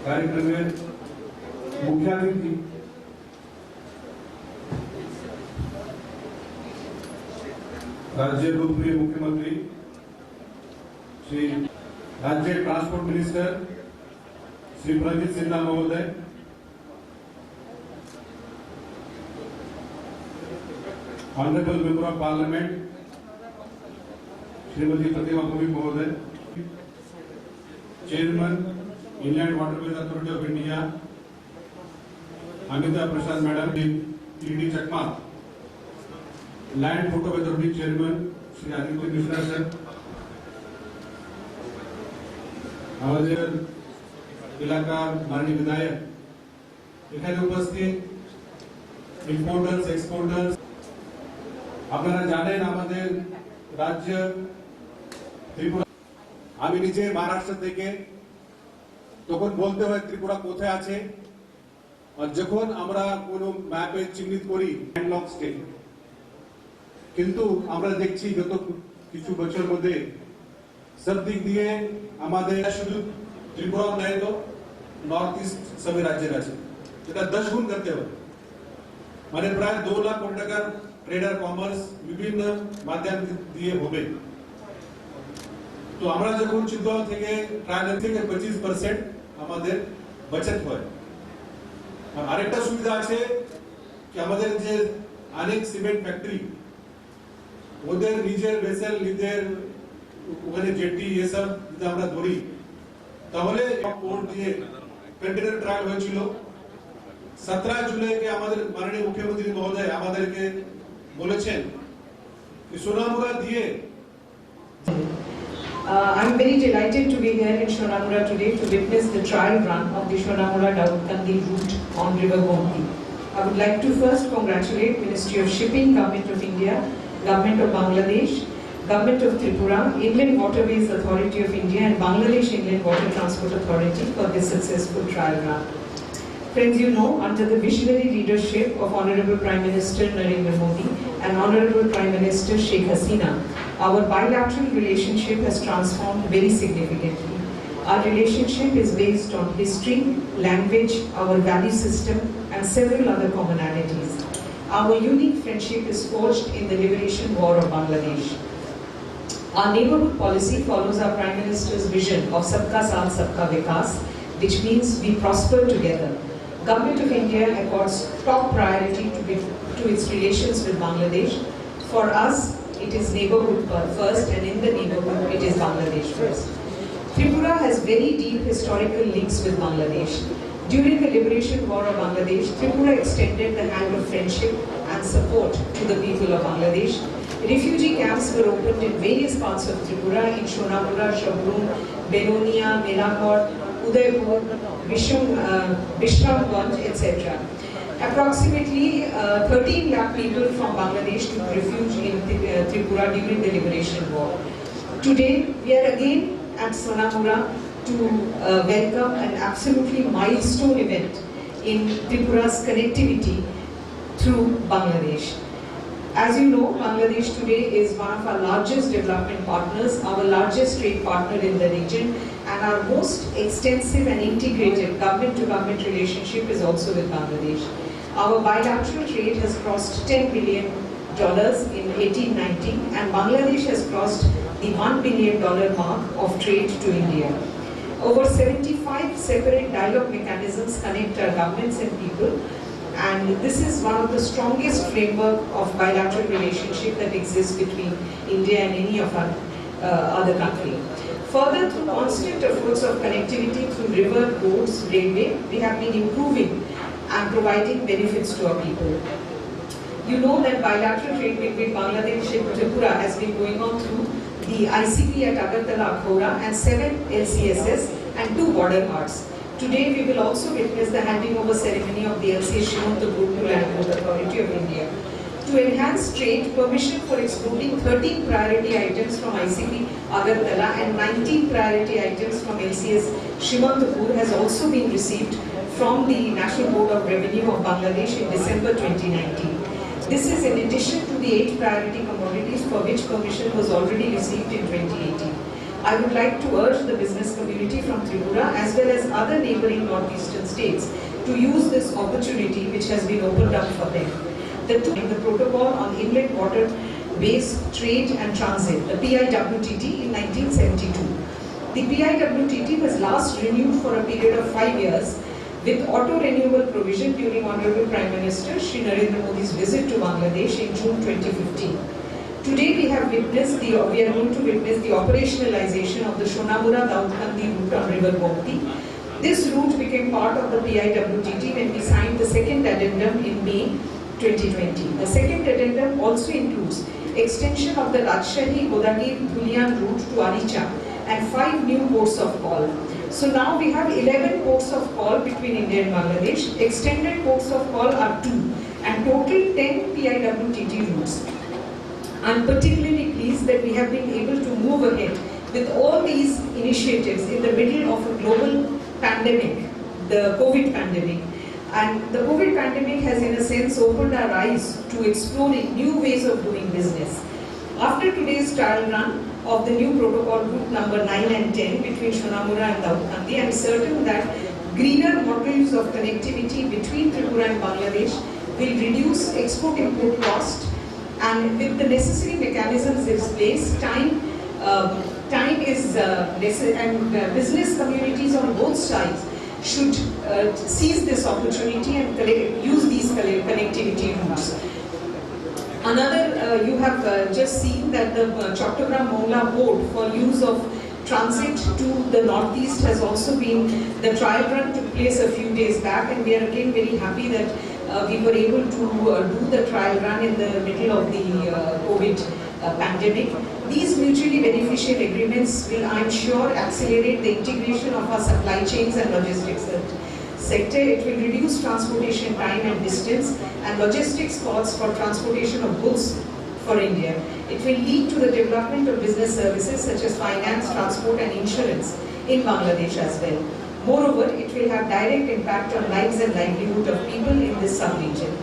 कार्यक्रम में मुख्य अतिथि राज्य लोकप्रिय मुख्यमंत्री श्री राज्य ट्रांसपोर्ट मिनिस्टर श्री प्रदीप सिन्हा महोदय, honourable member of parliament Shrimati Pratima Bhowmik महोदय, chairman Indian waterways authority of India Amita Prasad madam, T Chakma, land port authority chairman Shri Aditya Mishra sir, हमारे इलाका माननीय विधायक, एखादे उपस्थित इम्पोर्टर्स एक्सपोर्टर्स, আপনারা জানেন আমাদের রাজ্য ত্রিপুরা, আমি নিজে মহারাষ্ট্র থেকে, তখন বলতে হয় ত্রিপুরা কোথায় আছে, আর যখন আমরা কোনো ম্যাপে চিহ্নিত করি ল্যান্ডলক স্টেট, কিন্তু আমরা দেখছি গত কিছু বছর মধ্যে সব দিক দিয়ে আমাদের শুধু ত্রিপুরা নয় তো নর্থ ইস্ট সব রাজ্যের আছে, যেটা 10 গুণ করতে হবে, মানে প্রায় 2 লাখ কোটি টাকার ট্রেডার কমার্স বিভিন্ন মাধ্যম দিয়ে হবে। তো আমরা যখন চিতওয়াল থেকে ট্রায়াল থেকে 25% আমাদের বাচত হয়। আর আরেকটা সুবিধা আছে কি আমাদের যে অনেক সিমেন্ট ফ্যাক্টরি, ওদের নিজের ভেসেল, নিজের ওখানে জেটি এসব যদি আমরা ধরি, তাহলে পোর্ট দিয়ে কন্টেনার ট্রায়াল হয়েছিল। 17 জুলাইকে আমাদের মাননীয় মুখ্যমন্ত্রী মহোদয় আমাদেরকে বলেছেন कि सोनामुरा दिए। I'm very delighted to be here in Shonamura today to witness the trial run of the Shonamura-Daudkandi route on River Gomti. I would like to first congratulate Ministry of Shipping, Government of India, Government of Bangladesh, Government of Tripura, Inland Waterways Authority of India and Bangladesh Inland Water Transport Authority for this successful trial run. Friends, you know, under the visionary leadership of Honorable Prime Minister Narendra Modi and Honorable Prime Minister Sheikh Hasina, our bilateral relationship has transformed very significantly. Our relationship is based on history, language, our value system, and several other commonalities. Our unique friendship is forged in the liberation war of Bangladesh. Our neighborhood policy follows our Prime Minister's vision of Sabka Saath Sabka Vikas, which means we prosper together. Government of India accords top priority to its relations with Bangladesh. For us, it is neighborhood first, and in the neighborhood, it is Bangladesh first. Tripura has very deep historical links with Bangladesh. During the liberation war of Bangladesh, Tripura extended the hand of friendship and support to the people of Bangladesh. Refugee camps were opened in various parts of Tripura in Shonamura, Shabrun, Belonia, Melakot, Udaipur, Vishramganj, etc. Approximately 13 lakh people from Bangladesh took refuge in Tripura during the liberation war. Today, we are again at Shonamura to welcome an absolutely milestone event in Tripura's connectivity through Bangladesh. As you know, Bangladesh today is one of our largest development partners, our largest trade partner in the region, and our most extensive and integrated government-to-government relationship is also with Bangladesh. Our bilateral trade has crossed $10 billion in 1890, and Bangladesh has crossed the $1 billion mark of trade to India. Over 75 separate dialogue mechanisms connect our governments and people, and this is one of the strongest framework of bilateral relationship that exists between India and any of our other country. Further, through constant efforts of connectivity through river, roads, railway, we have been improving and providing benefits to our people. You know that bilateral trade between Bangladesh and Tripura has been going on through the ICP at Agartala, Akhora, and 7 LCSS and 2 border cards. Today, we will also witness the handing over ceremony of the LCS Shimantapur to Land Port Authority of India. To enhance trade, permission for exporting 13 priority items from ICP Agartala and 19 priority items from LCS Shimantapur has also been received from the National Board of Revenue of Bangladesh in December 2019. This is in addition to the 8 priority commodities for which permission was already received in 2018. I would like to urge the business community from Tripura as well as other neighboring northeastern states to use this opportunity which has been opened up for them. The Protocol on Inlet Water-Based Trade and Transit, the PIWTT, in 1972. The PIWTT was last renewed for a period of 5 years with auto-renewal provision during Honorable Prime Minister Shri Narendra Modi's visit to Bangladesh in June 2015. Today we are going to witness the operationalization of the Shonamura-Daudkandi route on River Gomti. This route became part of the PIWTT when we signed the second addendum in May 2020. The second addendum also includes extension of the Rajshahi-Godagir-Dhulian route to Aricha and 5 new ports of call. So now we have 11 ports of call between India and Bangladesh. Extended ports of call are 2 and total 10 PIWTT routes. I'm particularly pleased that we have been able to move ahead with all these initiatives in the middle of a global pandemic, the COVID pandemic. And the COVID pandemic has in a sense opened our eyes to exploring new ways of doing business. After today's trial run of the new protocol route number 9 and 10 between Shonamura and Daudkandi, I am certain that greener models of connectivity between Tripura and Bangladesh will reduce export-import cost, and with the necessary mechanisms in place, business communities on both sides should seize this opportunity and use these connectivity routes. Another, you have just seen that the Chattogram-Mongla port for use of transit to the northeast has also been, the trial run took place a few days back, and we are again very happy that we were able to do the trial run in the middle of the COVID pandemic. These mutually beneficial agreements will, I am sure, accelerate the integration of our supply chains and logistics sector. It will reduce transportation time and distance and logistics costs for transportation of goods for India. It will lead to the development of business services such as finance, transport and insurance in Bangladesh as well. Moreover, it will have direct impact on lives and livelihood of people in this sub-region.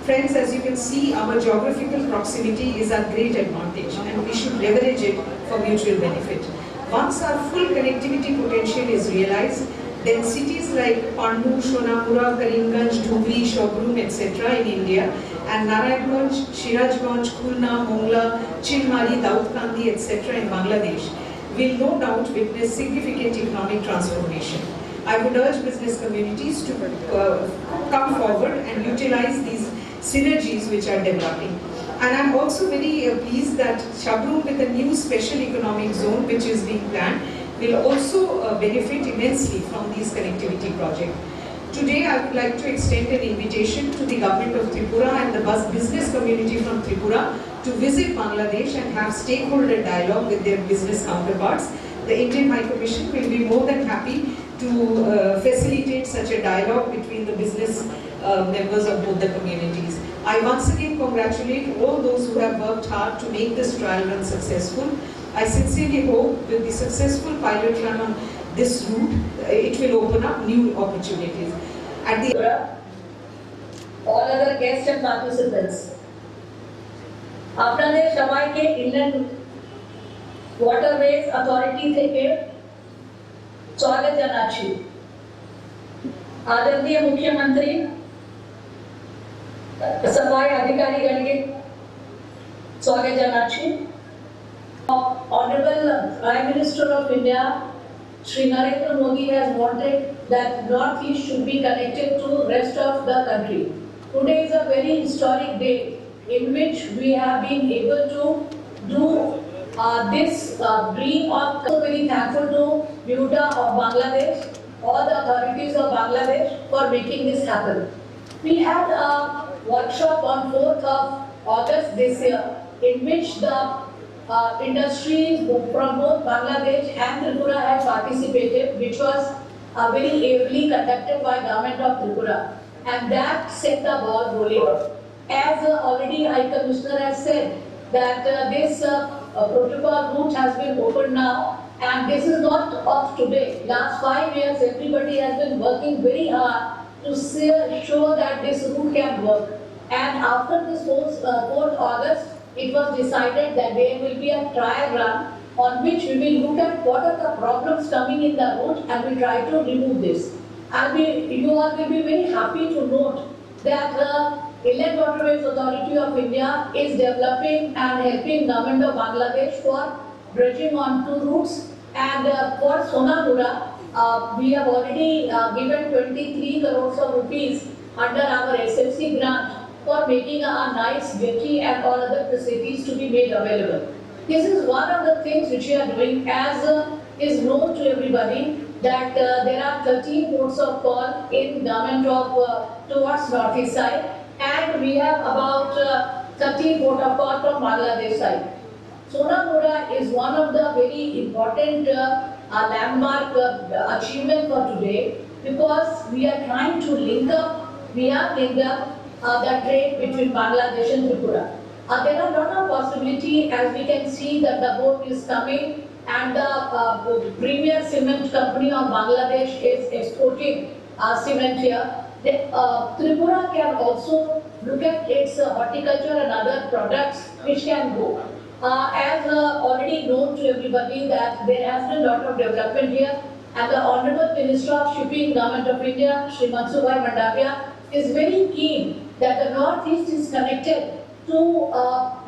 Friends, as you can see, our geographical proximity is our great advantage and we should leverage it for mutual benefit. Once our full connectivity potential is realized, then cities like Pannu, Shonamura, Karimganj, Dhubri, Shobroom, etc. in India and Narayanganj, Shirajganj, Khulna, Mongla, Chilmari, Daudkandi, etc. in Bangladesh will no doubt witness significant economic transformation. I would urge business communities to come forward and utilize these synergies which are developing. And I'm also very pleased that Shabroom, with a new special economic zone which is being planned, will also benefit immensely from these connectivity projects. Today, I would like to extend an invitation to the government of Tripura and the business community from Tripura to visit Bangladesh and have stakeholder dialogue with their business counterparts. The Indian High Commission will be more than happy to facilitate such a dialogue between the business members of both the communities. I once again congratulate all those who have worked hard to make this trial run successful. I sincerely hope with the successful pilot run on this route, it will open up new opportunities. At the all other guests and participants, আপনাদের সবাইকে inland waterways authority থেকে স্বাগত জানাচ্ছি। आदरणीय मुख्यमंत्री, सफाई अधिकारीगणके स्वागत जानाच्छि। Honorable Prime Minister of India, Shri Narendra Modi has wanted that Northeast should be connected to rest of the country. Today is a very historic day in which we have been able to do this dream of. So very thankful to BUTA of Bangladesh, all the authorities of Bangladesh for making this happen. We had a workshop on 4th of August this year in which the industries from both Bangladesh and Tripura have participated, which was very ably conducted by Government of Tripura, and that set the ball rolling. As already High Commissioner has said, that this protocol route has been opened now, and this is not of today. Last 5 years, everybody has been working very hard to show that this route can work. And after this 4th August, it was decided that there will be a trial run on which we will look at what are the problems coming in the road and we try to remove this. And you all will be very happy to note that the Inland Waterways Authority of India is developing and helping Government of Bangladesh for dredging on 2 routes. And for Sonamura, we have already given 23 crores of rupees under our SFC grant for making a nice jetty and all other facilities to be made available. This is one of the things which we are doing, as is known to everybody that there are 13 ports of call in government of towards northeast side, and we have about 13 port of call from Bangladesh side. Sonamura is one of the very important landmark achievement for today, because we are trying to link up, we have linked up the trade between Bangladesh and Tripura. There are a lot of possibility, as we can see that the boat is coming and the premier cement company of Bangladesh is exporting cement here. Tripura can also look at its horticulture and other products which can go. As already known to everybody that there has been a lot of development here, and the Honorable Minister of Shipping, Government of India, Shri Mansukh Mandavia, is very keen that the Northeast is connected to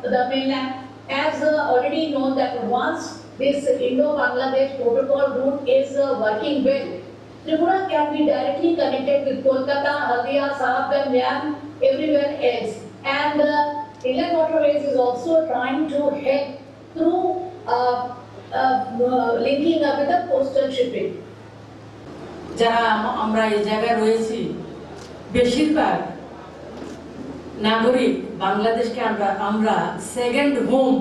the mainland, as already known that once this Indo-Bangladesh protocol route is working well, Tripura can be directly connected with Kolkata, Haldia, Sahabganj, Mian, everywhere else. And Inland Waterways is also trying to help through linking up with the coastal shipping. যারা আমরা এই জায়গায় রয়েছি বেশিরভাগ নাগরিক বাংলাদেশকে আমরা second home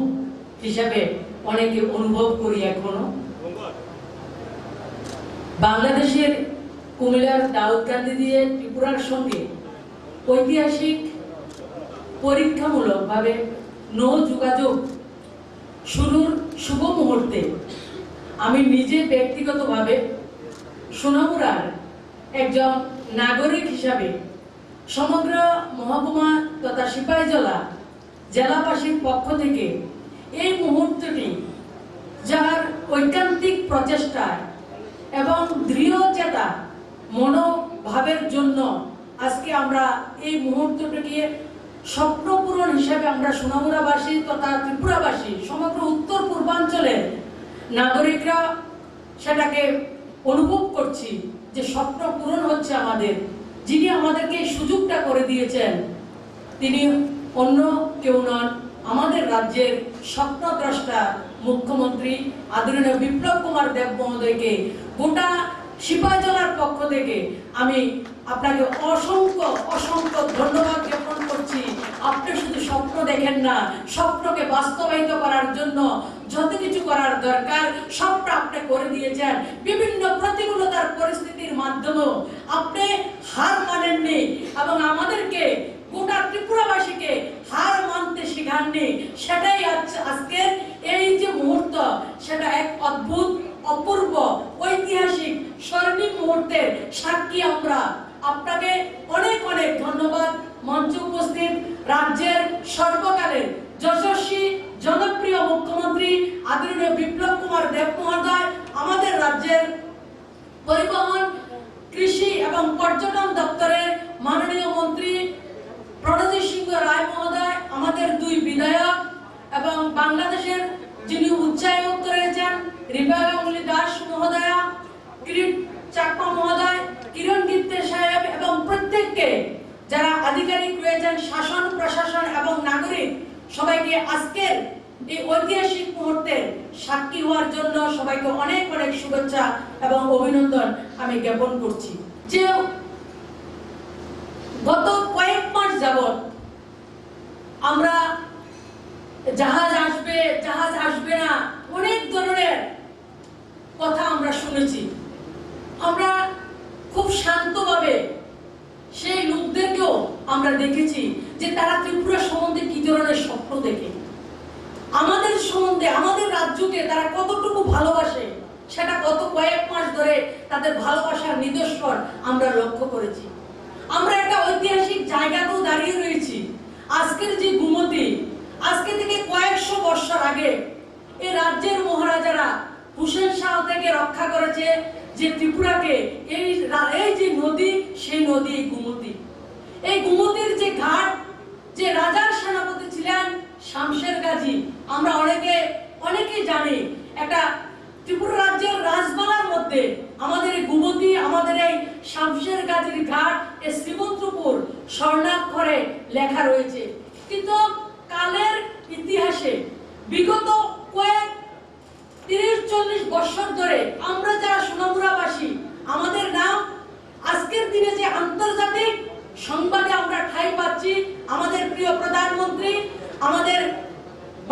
হিসাবে অনেকে অনুভব করি এখনো। বাংলাদেশের কুমিল্লার দাউদকান্দি দিয়ে ত্রিপুরার সঙ্গে ঐতিহাসিক পরীক্ষামূলকভাবে নৌ যোগাযোগ শুরুর শুভ মুহূর্তে আমি নিজে ব্যক্তিগতভাবে সোনামুড়ার একজন নাগরিক হিসাবে সমগ্র মহকুমা তথা সিপাহীজলা জেলাবাসীর পক্ষ থেকে এই মুহূর্তটি যার ঐকান্তিক প্রচেষ্টায় এবং দৃঢ়চেতা মনোভাবের জন্য আজকে আমরা এই মুহূর্তটিকে স্বপ্ন পূরণ হিসাবে আমরা সোনামুড়াবাসী তথা ত্রিপুরাবাসী সমগ্র উত্তর পূর্বাঞ্চলের নাগরিকরা সেটাকে অনুভব করছি যে স্বপ্ন পূরণ হচ্ছে আমাদের। যিনি আমাদেরকে এই সুযোগটা করে দিয়েছেন তিনি অন্য কেউ নন, আমাদের রাজ্যের স্বপ্নদ্রষ্টা মুখ্যমন্ত্রী আদরণীয় বিপ্লব কুমার দেব মহোদয়কে গোটা সিপাহীজলার পক্ষ থেকে আমি আপনাকে অসংখ্য অসংখ্য ধন্যবাদ জ্ঞাপন করছি। আপনি শুধু স্বপ্ন দেখেন না, স্বপ্নকে বাস্তবায়িত করার জন্য যত কিছু করার দরকার সবটা আপনি করে দিয়েছেন। বিভিন্ন প্রতিকূলতার পরিস্থিতির মাধ্যমেও আপনি হার মানেননি এবং আমাদেরকে গোটা ত্রিপুরাবাসীকে হার মানতে শেখাননি। সেটাই আজকের এই যে মুহূর্ত, সেটা এক অদ্ভুত অপূর্ব ঐতিহাসিক স্মরণীয় মুহূর্তের সাক্ষী আমরা। আপনাকে অনেক অনেক ধন্যবাদ। মঞ্চে উপস্থিত রাজ্যের সর্বকালের যশস্বী জনপ্রিয় মুখ্যমন্ত্রী আদরণীয় বিপ্লব কুমার দেব মহোদয়, আমাদের রাজ্যের পরিবহন, কৃষি এবং পর্যটন দপ্তরের মাননীয় মন্ত্রী প্রণজিৎ সিংহ রায় মহোদয়, আমাদের 2 বিধায়ক এবং বাংলাদেশের যিনি উচ্চায়ুক্ত রয়েছেন রিবা গাঙ্গুলি দাস মহোদয়া, কিরিট চাকমা মহোদয়, কিরণ গিত্তে সাহেব এবং প্রত্যেককে যারা আধিকারিক রয়েছেন শাসন প্রশাসন এবং নাগরিক সবাইকে আজকের এই ঐতিহাসিক মুহূর্তের সাক্ষী হওয়ার জন্য সবাইকে অনেক অনেক শুভেচ্ছা এবং অভিনন্দন আমি জ্ঞাপন করছি। যে গত কয়েক মাস যাবত আমরা জাহাজ আসবে না অনেক ধরনের কথা আমরা শুনেছি। আমরা খুব শান্তভাবে সেই লোকদেরকেও আমরা দেখেছি যে তারা ত্রিপুরা সম্বন্ধে কি ধরনের স্বপ্ন দেখে, আমাদের সম্বন্ধে আমাদের রাজ্যকে তারা কতটুকু ভালোবাসে সেটা গত কয়েক মাস ধরে তাদের ভালোবাসার নিদর্শন আমরা লক্ষ্য করেছি। আমরা একটা ঐতিহাসিক জায়গাতেও দাঁড়িয়ে রয়েছি। আজকের যে গুমতি, আজকে থেকে কয়েকশো বছর আগে এই রাজ্যের মহারাজ মহারাজারা হুসেন শাহ থেকে রক্ষা করেছে যে ত্রিপুরাকে, এই যে নদী, সেই নদী এই গোমতী। এই গোমতীর যে ঘাট, যে রাজার সেনাপতি ছিলেন শামশের গাজী, আমরা অনেকেই জানি। একটা ত্রিপুরা রাজ্যের রাজবালার মধ্যে আমাদের এই গোমতী, আমাদের এই শামশের গাজীর ঘাট, এই শ্রীমন্তপুর স্বর্ণাক্ষরে লেখা রয়েছে। কিন্তু কালের ইতিহাসে বিগত কয়েক 30-40 বছর ধরে আমরা যারা সোনামুড়াবাসী, আমাদের নাম আজকের দিনে যে আন্তর্জাতিক সংবাদে আমরা ঠাঁই পাচ্ছি। আমাদের প্রিয় প্রধানমন্ত্রী, আমাদের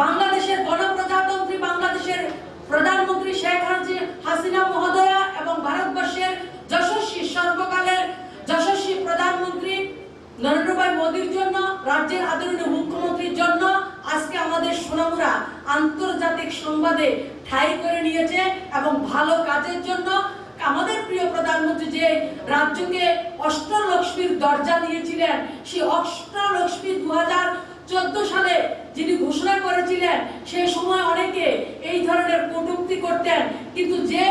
বাংলাদেশের গণপ্রজাতন্ত্রী বাংলাদেশের প্রধানমন্ত্রী শেখ হাসিনা মহোদয়া এবং ভারতবর্ষের যশস্বী, সর্বকালের যশস্বী প্রধানমন্ত্রী নরেন্দ্র ভাই মোদীর জন্য, রাজ্যের আদরণীয় মুখ্যমন্ত্রীর জন্য আজকে আমাদের সোনামুড়া আন্তর্জাতিক সংবাদে ঠাঁই করে নিয়েছে। এবং ভালো কাজের জন্য আমাদের প্রিয় প্রধানমন্ত্রী যে রাজ্যকে অষ্টলক্ষ্মীর দরজা দিয়েছিলেন, সেই অষ্টলক্ষ্মী 2014 সালে যিনি ঘোষণা করেছিলেন, সেই সময় অনেকে এই ধরনের কটূক্তি করতেন, কিন্তু যে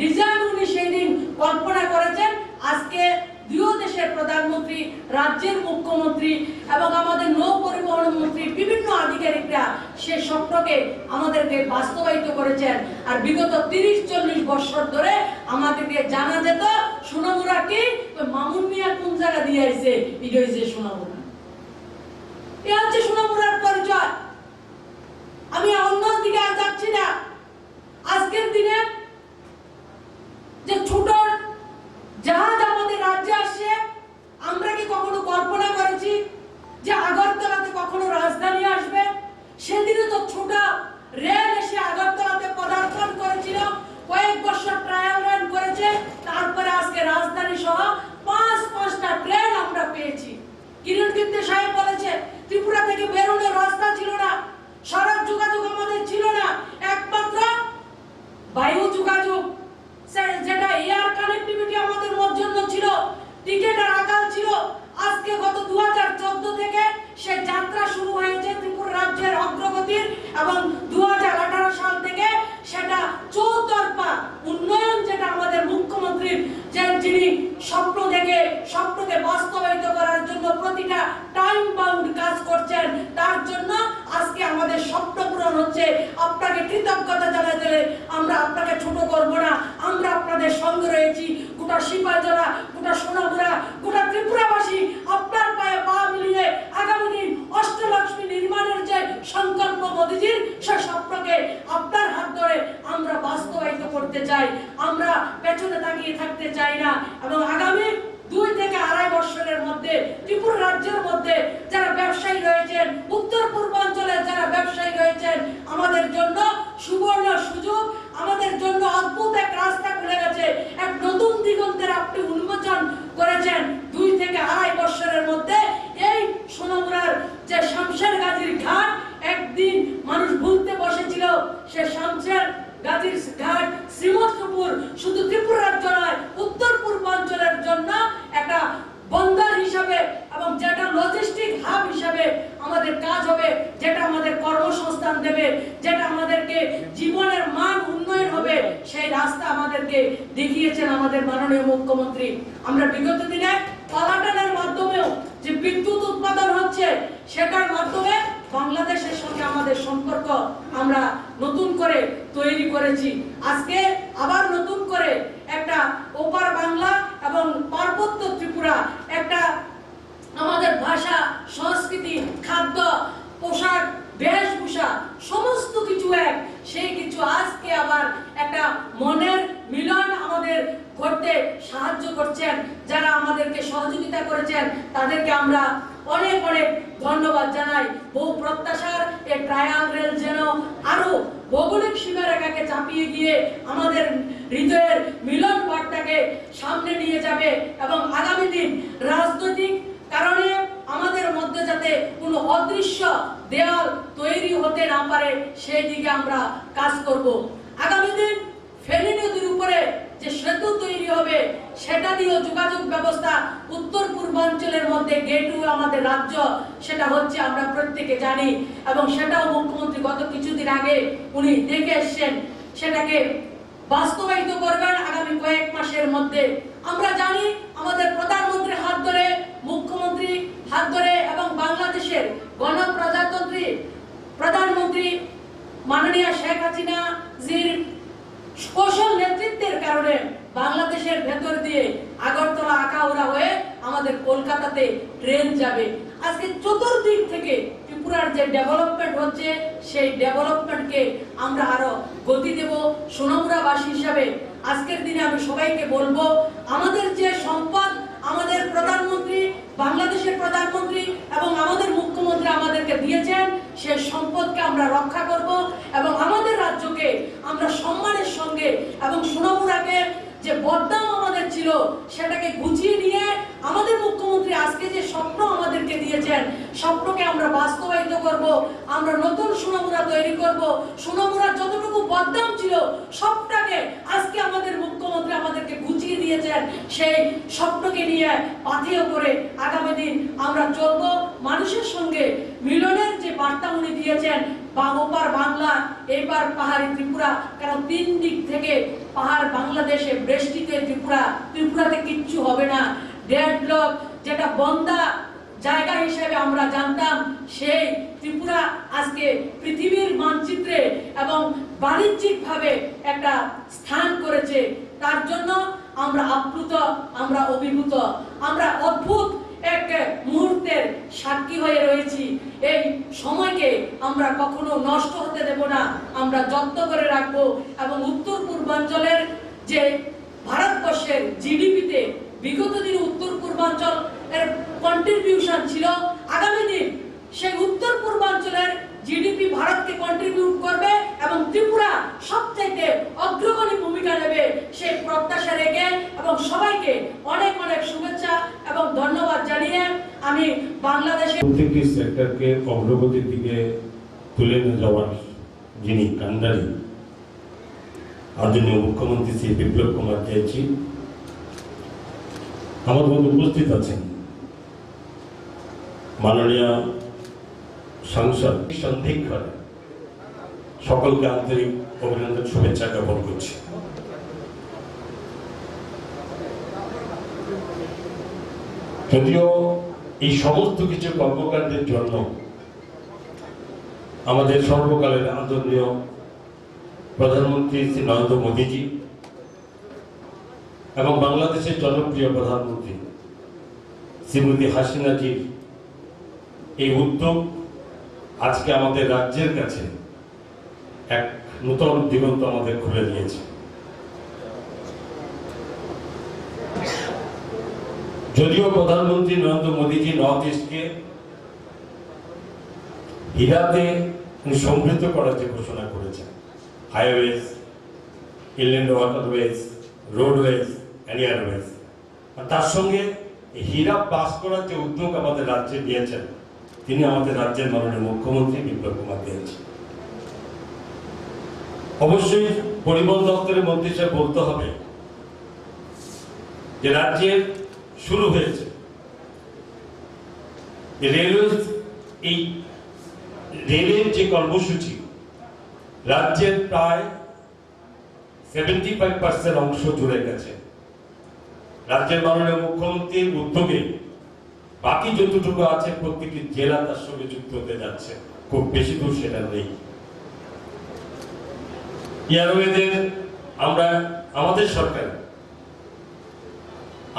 ডিজাইন উনি সেই দিন কল্পনা করেছেন, আজকে দুই দেশের প্রধানমন্ত্রী, রাজ্যের মুখ্যমন্ত্রী এবং আমাদের নৌ পরিবহন মন্ত্রী, বিভিন্ন আধিকারিকরা সে স্বপ্নকে আমাদেরকে বাস্তবায়িত করেছেন। আর বিগত 30-40 বছর ধরে আমাদেরকে জানা যেত সোনামুড়া কি, মামুন মিয়া কোন জায়গা দিয়ে আইছে, এটা হইছে সোনামুড়া। এ হচ্ছে সোনামুড়ার পরিচয়। আমি অন্য দিকে আর যাচ্ছি না। আজকের দিনে যে ছোট জাহাজ আমাদের রাজ্যে আসছে, আমরা কি কখনো কল্পনা করেছি যে আগরতলাতে কখনো রাজধানী আসবে? সেদিনে তো ছোট রেল এসে আগরতলাতে পদার্পণ করেছিল, কয়েক বছর ট্রায়াল রান করেছে, তারপরে আজকে রাজধানী সহ 5-5টা ট্রেন আমরা পেয়েছি। কিরণ কীর্তি সাহেব বলেছে ত্রিপুরা থেকে বেরোনোর রাস্তা ছিল না, সড়ক যোগাযোগ আমাদের ছিল না, একমাত্র বায়ু যোগাযোগ, যেটা এয়ার কানেক্টিভিটি আমাদের জন্য ছিল, টিকেটের আকাল ছিল। আজকে গত 2014 থেকে সে যাত্রা শুরু হয়েছে ত্রিপুরা রাজ্যের অগ্রগতির, এবং 2018 সাল থেকে সেটা চৌতরফা উন্নয়ন, যেটা আমাদের মুখ্যমন্ত্রীর যিনি স্বপ্ন দেখে স্বপ্নকে বাস্তবায়িত করার জন্য প্রতিটা টাইম বাউন্ড কাজ করছেন, তার জন্য আজকে আমাদের স্বপ্ন পূরণ হচ্ছে। আপনাকে কৃতজ্ঞতা জানাতে আমরা আপনাকে ছোট করব না। আমরা আপনাদের সঙ্গে রয়েছি। গোটা সিপাহীজলা, গোটা সোনামুড়া, গোটা ত্রিপুরাবাসী আপনার পায়ে পা মিলিয়ে আগামী দিন অষ্টলক্ষ্মী নির্মাণের যে সংকল্প মোদীজির, সে স্বপ্নকে আপনার হাত ধরে আমরা বাস্তবায়িত করতে চাই। আমরা পেছনে তাকিয়ে থাকতে চাই না। এবং আগামী 2 থেকে 2.5 বছরের মধ্যে ত্রিপুরা রাজ্যের মধ্যে যারা ব্যবসায়ী রয়েছেন, উত্তর পূর্বাঞ্চলের যারা ব্যবসায়ী রয়েছেন, আমাদের জন্য সুবর্ণ সুযোগ, আমাদের জন্য অদ্ভুত এক রাস্তা খুলে গেছে। এক নতুন দিগন্তের আপনি উন্মোচন করেছেন। 2 থেকে 2.5 বছরের মধ্যে এই সোনামুড়ার যে শামশের গাজীর ঘাট, একদিন মানুষ ভুলতে বসেছিল, সে শামশের গাজীর ঘাট শ্রীমন্তপুর শুধু ত্রিপুরা রাজ্য নয়, উত্তর পূর্বাঞ্চলের জন্য একটা বন্দর হিসাবে এবং যেটা লজিস্টিক হাব হিসাবে আমাদের কাজ হবে, যেটা আমাদের কর্মসংস্থান দেবে, যেটা আমাদেরকে জীবনের মান উন্নয়ন হবে, সেই রাস্তা আমাদেরকে দেখিয়েছেন আমাদের মাননীয় মুখ্যমন্ত্রী। আমরা বিগত দিনে পালাটানের মাধ্যমেও যে বিদ্যুৎ উৎপাদন হচ্ছে, সেটার মাধ্যমে বাংলাদেশের সঙ্গে আমাদের সম্পর্ক আমরা নতুন করে তৈরি করেছি। আজকে আবার নতুন করে একটা ওপার বাংলা এবং পার্বত্য ত্রিপুরা, একটা আমাদের ভাষা, সংস্কৃতি, খাদ্য, পোশাক, বেশভূষা সমস্ত কিছু এক, সেই কিছু আজকে আবার একটা মনের মিলন আমাদের করতে সাহায্য করছেন। যারা আমাদেরকে সহযোগিতা করেছেন তাদেরকে আমরা অনেক অনেক ধন্যবাদ জানাই। বহু প্রত্যাশার এই ট্রায়াল রেল যেন আরো ভৌগোলিক সীমারেখাকে চাপিয়ে গিয়ে আমাদের হৃদয়ের মিলন বার্তাকে সামনে নিয়ে যাবে, এবং আগামী দিন রাজনৈতিক কারণে আমাদের মধ্যে যাতে কোনো অদৃশ্য দেয়াল তৈরি হতে না পারে, সেই দিকে আমরা কাজ করব। আগামী দিন ফেনী নদীর উপরে যে সেতু তৈরি হবে, সেটা দিয়েও যোগাযোগ ব্যবস্থা উত্তর পূর্বাঞ্চলের মধ্যে গেটওয়ে আমাদের রাজ্য, সেটা হচ্ছে আমরা প্রত্যেকে জানি, এবং সেটাও মুখ্যমন্ত্রী গত কিছুদিন আগে উনি দেখে এসছেন। সেটাকে বাস্তবায়িত করবেন আগামী কয়েক মাসের মধ্যে। আমরা জানি আমাদের প্রধানমন্ত্রী হাত ধরে, মুখ্যমন্ত্রী হাত ধরে এবং বাংলাদেশের গণপ্রজাতন্ত্রী প্রধানমন্ত্রী মাননীয় শেখ হাসিনা জির কৌশল নেতৃত্বের কারণে বাংলাদেশের ভেতর দিয়ে আগরতলা আখাউড়া হয়ে আমাদের কলকাতাতে ট্রেন যাবে। আজকে চতুর্দিক থেকে ত্রিপুরার যে ডেভেলপমেন্ট হচ্ছে সেই ডেভেলপমেন্টকে আমরা আরো গতি দেব। সোনামুড়াবাসী হিসাবে আজকের দিনে আমি সবাইকে বলবো, আমাদের যে সম্পদ আমাদের প্রধানমন্ত্রী, বাংলাদেশের প্রধানমন্ত্রী এবং আমাদের মুখ্যমন্ত্রী আমাদেরকে দিয়েছেন, সেই সম্পদকে আমরা রক্ষা করব এবং আমাদের রাজ্যকে আমরা সম্মানের সঙ্গে এবং সোনামুড়াকে যে বদনাম আমাদের ছিল সেটাকে গুছিয়ে নিয়ে আমাদের মুখ্যমন্ত্রী আজকে যে স্বপ্ন আমাদেরকে দিয়েছেন, স্বপ্নকে আমরা বাস্তবায়িত করব। আমরা নতুন সোনামুড়া তৈরি করব। সোনামুড়ার যতটুকু বদনাম ছিল সবটাকে আজকে আমাদের মুখ্যমন্ত্রী আমাদেরকে গুছিয়ে দিয়েছেন। সেই স্বপ্নকে নিয়ে পাথেয় করে আগামী দিন আমরা চলবো। মানুষের সঙ্গে মিলনের যে বার্তা উনি দিয়েছেন, ওপার বাংলা এবার পাহাড়ি ত্রিপুরা, কারণ 3 দিক থেকে পাহাড় বাংলাদেশে বেষ্টিত ত্রিপুরা, ত্রিপুরাতে কিচ্ছু হবে না। ডেডলক যেটা বন্ধা জায়গা হিসেবে আমরা জানতাম, সেই ত্রিপুরা আজকে পৃথিবীর মানচিত্রে এবং বাণিজ্যিকভাবে একটা স্থান করেছে। তার জন্য আমরা আপ্লুত, আমরা অভিভূত, আমরা অদ্ভুত এক মুহূর্তের সাক্ষী হয়ে রয়েছি। এই সময়কে আমরা কখনো নষ্ট হতে দেব না, আমরা যত্ন করে রাখবো এবং উত্তর পূর্বাঞ্চলের যে ভারতবর্ষের জিডিপিতে বিগত দিনে উত্তর পূর্বাঞ্চল এর কন্ট্রিবিউশন ছিল, আগামী দিন সেই উত্তর পূর্বাঞ্চলের জিডিপি ভারতকে কন্ট্রিবিউট করবে এবং ত্রিপুরা সবচাইতে অগ্রগণী ভূমিকা নেবে, সেই প্রত্যাশা রেখে এবং সবাইকে অনেক অনেক শুভেচ্ছা এবং ধন্যবাদ জানিয়ে আমি বাংলাদেশের প্রত্যেকটি সেক্টরকে অগ্রগতির দিকে তুলে নিয়ে যাওয়ার যিনি কান্ডারি আদরণীয় মুখ্যমন্ত্রী শ্রী বিপ্লব কুমার দেবজি আমার মধ্যে উপস্থিত আছেন, মাননীয় সাংসদ সন্ধিক্ষণ, সকলকে আন্তরিক অভিনন্দন শুভেচ্ছা জ্ঞাপন করছি। যদিও এই সমস্ত কিছু কর্মকাণ্ডের জন্য আমাদের সর্বকালের আদরণীয় প্রধানমন্ত্রী শ্রী নরেন্দ্র মোদীজি এবং বাংলাদেশের জনপ্রিয় প্রধানমন্ত্রী শ্রীমতী হাসিনাজির এই উদ্যোগ আজকে আমাদের রাজ্যের কাছে এক নতুন দিগন্ত আমাদের খুলে দিয়েছে। যদিও প্রধানমন্ত্রী নরেন্দ্র মোদীজি নর্থ ইস্টকে হীরাতে সমৃদ্ধ করার যে ঘোষণা করেছেন, highways, inland waterways, roadways, airways, আর তার সঙ্গে হীরা পাস করার যে উদ্যোগ আমাদের রাজ্যে নিয়েছেন, তিনি আমাদের রাজ্যের মাননীয় মুখ্যমন্ত্রী বিপ্লব কুমার দেবজি। অবশ্যই পরিবহন দপ্তরের মন্ত্রী সাহেব বলতে হবে যে রাজ্যের শুরু হয়েছে রেলওয়ে, এই রেলের যে কর্মসূচি রাজ্যের প্রায় 75% অংশ জুড়ে গেছে। রাজ্যের মাননীয় মুখ্যমন্ত্রীর উদ্যোগে বাকি যতটুকু আছে প্রত্যেকটি জেলা তার সঙ্গে যুক্ত হতে যাচ্ছে, খুব বেশি দূর সেটা নেই। এয়ারওয়েজের আমরা আমাদের সরকার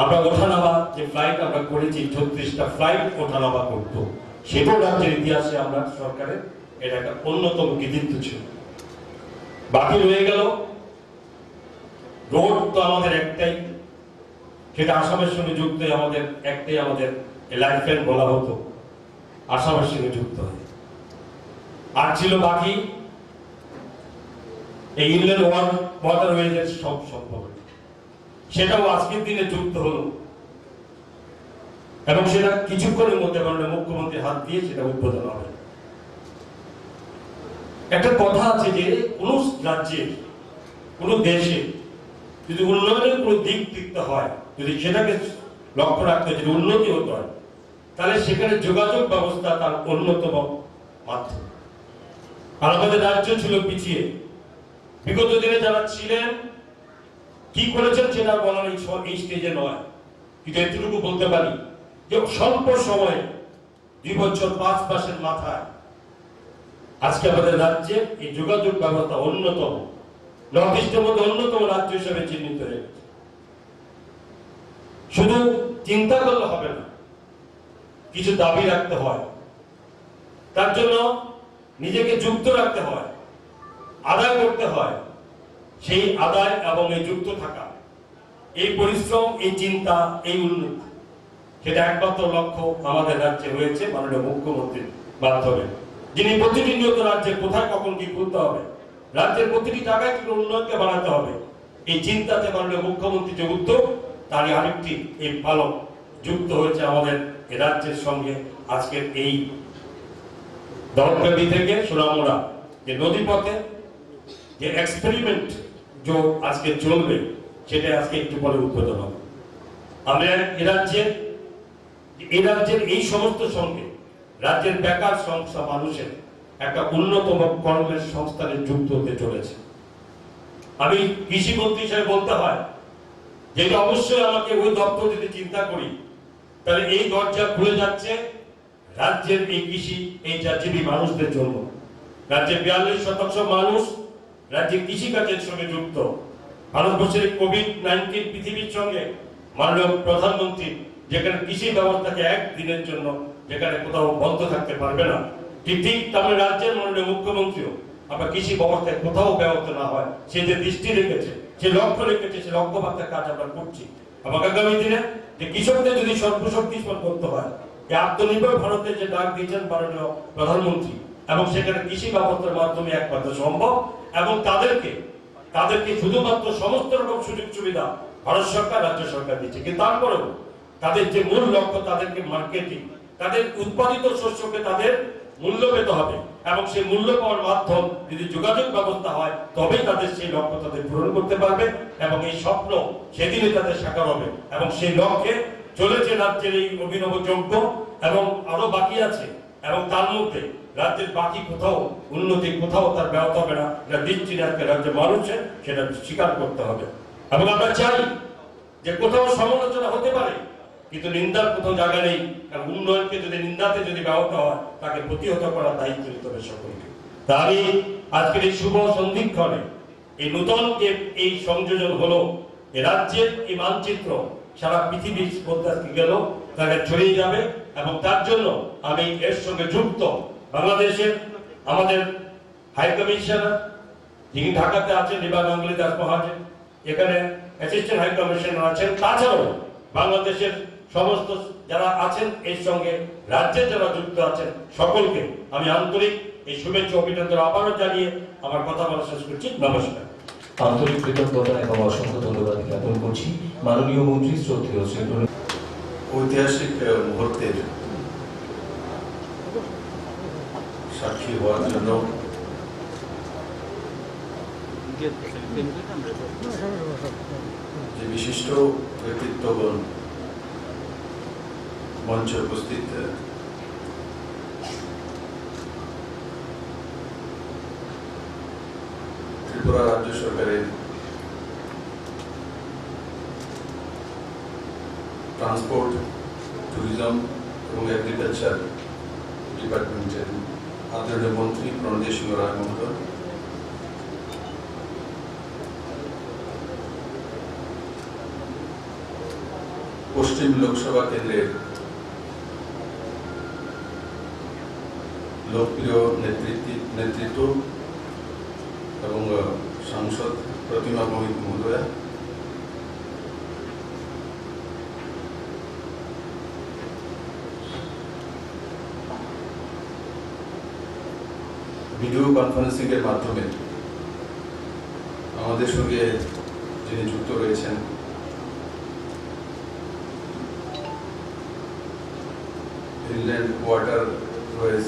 আমরা ওঠানামা যে ফ্লাইট আমরা করেছি, 36টা ফ্লাইট ওঠানামা করতো, সেটাও রাজ্যের ইতিহাসে আমরা সরকারের এটা একটা অন্যতম কৃতিত্ব ছিল। বাকি রয়ে গেল রোড, তো আমাদের একটাই, সেটা আসামের সঙ্গে যুক্ত, আমাদের একটাই, আমাদের লাইফলাইন বলা হতো, আসামের সঙ্গে যুক্ত হয়। আর ছিল বাকি এই ইনল্যান্ড ওয়াটারওয়েজের সব সম্ভব, সেটাও আজকের দিনে যুক্ত হলো এবং সেটা কিছুক্ষণের মধ্যে মাননীয় মুখ্যমন্ত্রীর হাত দিয়ে সেটা উদ্বোধন হবে। একটা কথা আছে যে কোন রাজ্যে, কোন দেশে যদি উন্নয়নের কোন দিক দেখতে হয়, যদি সেটাকে লক্ষ্য রাখতে হয়, যদি উন্নতি হতে হয়, তাহলে সেখানে যোগাযোগ ব্যবস্থা তার অন্যতম মাধ্যম। আর আমাদের রাজ্য ছিল পিছিয়ে, বিগত দিনে যারা ছিলেন কি করেছেন সেটা বলার এই স্টেজে নয়, কিন্তু এতটুকু বলতে পারি যে স্বল্প সময়ে 2 বছর 5 মাসের মাথায় আজকে আমাদের রাজ্যে এই যোগাযোগ ব্যবস্থা অন্যতম, নর্থ ইস্টের মধ্যে অন্যতম রাজ্য হিসেবে চিহ্নিত হয়ে গেছে। শুধু চিন্তা করলে হবে না, কিছু দাবি রাখতে হয়, তার জন্য নিজেকে যুক্ত রাখতে হয়, আদায় করতে হয়। সেই আদায় এবং এই যুক্ত থাকা, এই পরিশ্রম, এই চিন্তা, এই উন্নতি, সেটা একমাত্র লক্ষ্য আমাদের রাজ্যে হয়েছে মাননীয় মুখ্যমন্ত্রীর মাধ্যমে, যিনি প্রতিটি নিয়ত রাজ্যে কোথায় কখন কি করতে হবে, রাজ্যের প্রতিটি জায়গায় কি উন্নয়নকে বাড়াতে হবে, এই চিন্তাতে মাননীয় মুখ্যমন্ত্রী যে উদ্যোগ, তারই আরেকটি এই পালক যুক্ত হয়েছে আমাদের এই রাজ্যের সঙ্গে। আজকের এই দলপ্রেমী থেকে সোনামুড়া যে নদী পথে যে এক্সপেরিমেন্ট যে আজকে চলবে, সেটা আজকে একটু পরে উদ্বোধন হবে। আমরা এই রাজ্যের এই সমস্ত সঙ্গে রাজ্যের বেকার সংস্থা মানুষের একটা অন্যতম কর্মের সংস্থানে যুক্ত হতে চলেছে। আমি কৃষি মন্ত্রী হিসেবে বলতে হয় যেটা অবশ্যই আমাকে ওই দপ্তর যদি চিন্তা করি, তাহলে এই দরজা খুলে যাচ্ছে রাজ্যের এই কৃষি, এই চাষিবী মানুষদের জন্য। রাজ্যের 42% মানুষ রাজ্যে কৃষিকাজের সঙ্গে যুক্ত। ভারতবর্ষের কোভিড-19 পৃথিবীর সঙ্গে মাননীয় প্রধানমন্ত্রী যেখানে কৃষি ব্যবস্থাকে একদিনের জন্য যেখানে কোথাও বন্ধ থাকতে পারবে না, ঠিক তেমন রাজ্যের মাননীয় মুখ্যমন্ত্রীও আমরা কৃষি ব্যবস্থায় কোথাও ব্যাহত না হয় সে যে দৃষ্টি রেখেছে, সে লক্ষ্য রেখেছে, সে লক্ষ্যমাত্রার কাজ আমরা করছি। এবং আগামী দিনে যে কৃষকদের যদি সর্বশক্তিমান করতে হয়, এই আত্মনির্ভর ভারতের যে ডাক দিয়েছেন মাননীয় প্রধানমন্ত্রী, এবং সেখানে কৃষি ব্যবস্থার মাধ্যমে একমাত্র সম্ভব। এবং তাদেরকে শুধুমাত্র সমস্ত রকম সুযোগ সুবিধা ভারত সরকার, রাজ্য সরকার দিচ্ছে, কিন্তু তারপরেও তাদের যে মূল লক্ষ্য, তাদেরকে মার্কেটিং, তাদের উৎপাদিত শস্যকে তাদের মূল্য পেতে হবে, এবং সেই মূল্য পাওয়ার মাধ্যম যদি যোগাযোগ ব্যবস্থা হয়, তবেই তাদের সেই লক্ষ্য তাদের পূরণ করতে পারবে, এবং এই স্বপ্ন সেদিনই তাদের সাকার হবে। এবং সেই লক্ষ্যে চলেছে রাজ্যের এই অভিনব যজ্ঞ, এবং আরো বাকি আছে, এবং তার মধ্যে রাজ্যের বাকি কোথাও উন্নতি, কোথাও তার ব্যাহত হবে না, এটা দিচ্ছি রাজ্যের মানুষের সেটা স্বীকার করতে হবে। এবং আমরা চাই যে কোথাও সমালোচনা হতে পারে, কিন্তু নিন্দার কোথাও জায়গা নেই, কারণ উন্নয়নকে যদি নিন্দাতে যদি ব্যাহত হয়, তাকে প্রতিহত করার দায়িত্ব নিতে হবে সকলকে। তারই আজকের এই শুভ সন্ধিক্ষণে এই নূতন যে এই সংযোজন হলো, এই রাজ্যের এই মানচিত্র সারা পৃথিবীর মধ্যে আজকে গেল, তাকে ছড়িয়ে যাবে। এবং তার জন্য আমি এর সঙ্গে যুক্ত বাংলাদেশের আমাদের হাই কমিশনার যিনি ঢাকাতে আছেন, রিবা গাঙ্গুলি দাস মহাজন, এখানে অ্যাসিস্ট্যান্ট হাই কমিশনার আছেন, তাছাড়াও বাংলাদেশের সমস্ত যারা আছেন, এর সঙ্গে রাজ্যের যারা যুক্ত আছেন, সকলকে আমি আন্তরিক এই শুভেচ্ছা অভিনন্দন আবারও জানিয়ে আমার কথা বলা শেষ করছি। নমস্কার। আন্তরিক কৃতজ্ঞতা এবং অসংখ্য ধন্যবাদ জ্ঞাপন করছি মাননীয় মন্ত্রী শ্রদ্ধেয় শ্রী ঐতিহাসিক মুহূর্তের সাক্ষী হওয়ার জন্য যে বিশিষ্ট ব্যক্তিত্বগণ মঞ্চে উপস্থিত, ত্রিপুরা রাজ্য সরকারের ট্রান্সপোর্ট, ট্যুরিজম এবং এগ্রিকালচার ডিপার্টমেন্টের আদরণীয় মন্ত্রী প্রণজিৎ সিংহ রায় মহোদয়, পশ্চিম লোকসভা কেন্দ্রের লোকপ্রিয় নেতৃত্ব এবং সাংসদ প্রতিমা ভৌমিক মহোদয়া, ভিডিও কনফারেন্সিং এর মাধ্যমে আমাদের সঙ্গে যিনি যুক্ত রয়েছেন, ইনল্যান্ড ওয়াটারওয়েজ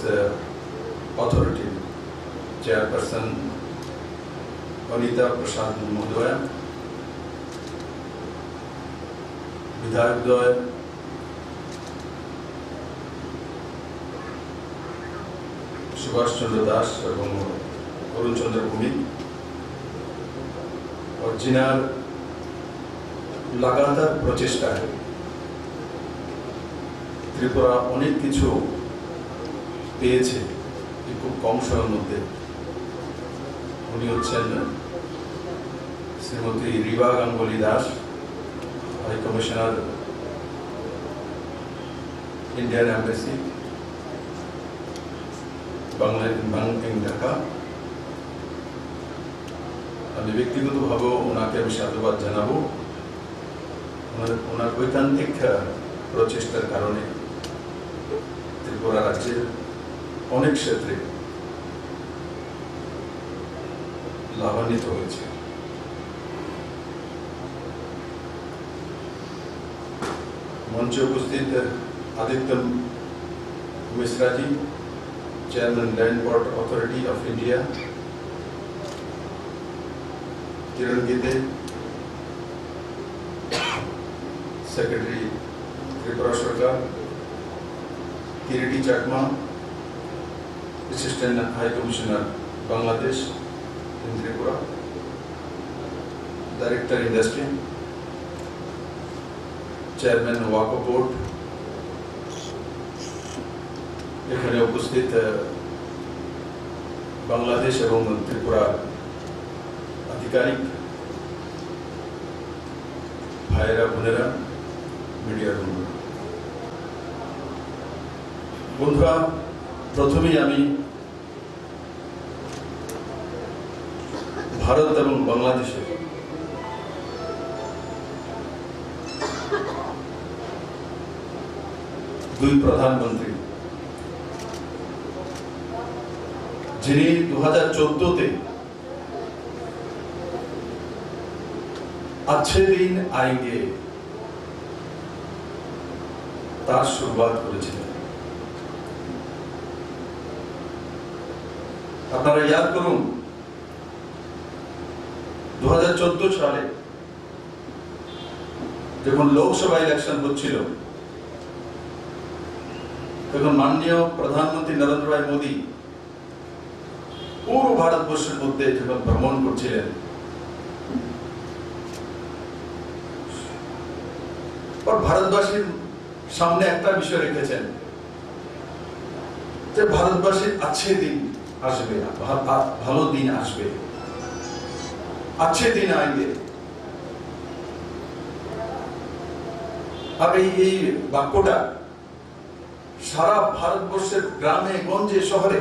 অথরিটির চেয়ারপারসন অনিতা প্রসাদ মহোদয়া, বিধায়কদ্বয়, সুভাষ চন্দ্র দাস এবং অরুণ চন্দ্র ভৌমিক, और जिनार লাগাতার প্রচেষ্টায় ত্রিপুরা অনেক কিছু পেয়েছে খুব কম সময়ের মধ্যে। উনি হচ্ছেন Shrimati Riva Ganguly Das, high commissioner, Indian embassy, Dhaka. আমি ব্যক্তিগতভাবেও ওনাকে আমি সাধুবাদ জানাবো। ওনার ঐকান্তিক প্রচেষ্টার কারণে ত্রিপুরা রাজ্যের অনেক ক্ষেত্রে লাভান্বিত হয়েছে। মঞ্চে উপস্থিত আদিত্য মিশ্রাজি, chairman land port authority of India, Kiran Gitte, secretary Tripura সরকার, Kiriti Chakma, assistant high commissioner Bangladesh in Tripura, director industry, chairman Waqf board, এখানে উপস্থিত বাংলাদেশ এবং ত্রিপুরার আধিকারিক, ভাইয়েরা, বোনেরা, মিডিয়ার বন্ধুরা, প্রথমেই আমি ভারত এবং বাংলাদেশের দুই প্রধানমন্ত্রী, যিনি 2014-তে अच्छे दिन आएंगे তার শুরুয়াত করেছিলেন। আপনারা ইয়াদ করুন, 2014 সালে যখন লোকসভা ইলেকশন হচ্ছিল, তখন মাননীয় প্রধানমন্ত্রী নরেন্দ্র ভাই মোদী পুরো ভারতবর্ষের মধ্যে যখন ভ্রমণ করছিলেন, ভারতবাসীর সামনে একটা বিষয় রেখেছেন যে ভারতবাসীর अच्छे दिन আসবে, ভালো দিন আসবে, अच्छे दिन आएंगे। আর এই বাক্যটা সারা ভারতবর্ষের গ্রামে গঞ্জে শহরে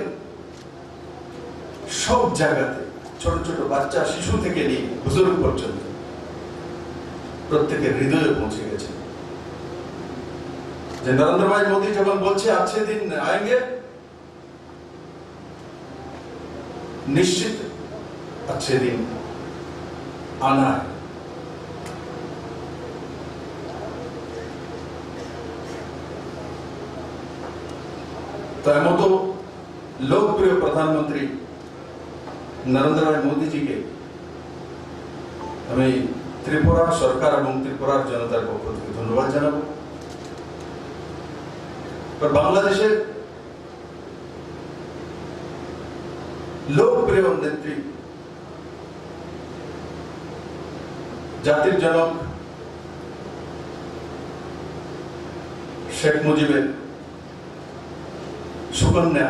সব জায়গাতে, ছোট ছোট বাচ্চা শিশু থেকে নিয়ে বুজুর্গ পর্যন্ত প্রত্যেকের হৃদয়ে পৌঁছে গেছে যে नरेंद्र भाई मोदी যখন বলছে अच्छे दिन आएंगे, निश्चित अच्छे दिन आना है। तो एमतो लोकप्रिय प्रधानमंत्री नरेंद्र भाई मोदी जी के हमें त्रिपुरा सरकार और त्रिपुरार जनतार पक्ष থেকে ধন্যবাদ জানাবো। বাংলাদেশের লোকপ্রিয় নেত্রী, জাতির জনক শেখ মুজিবের সুকন্যা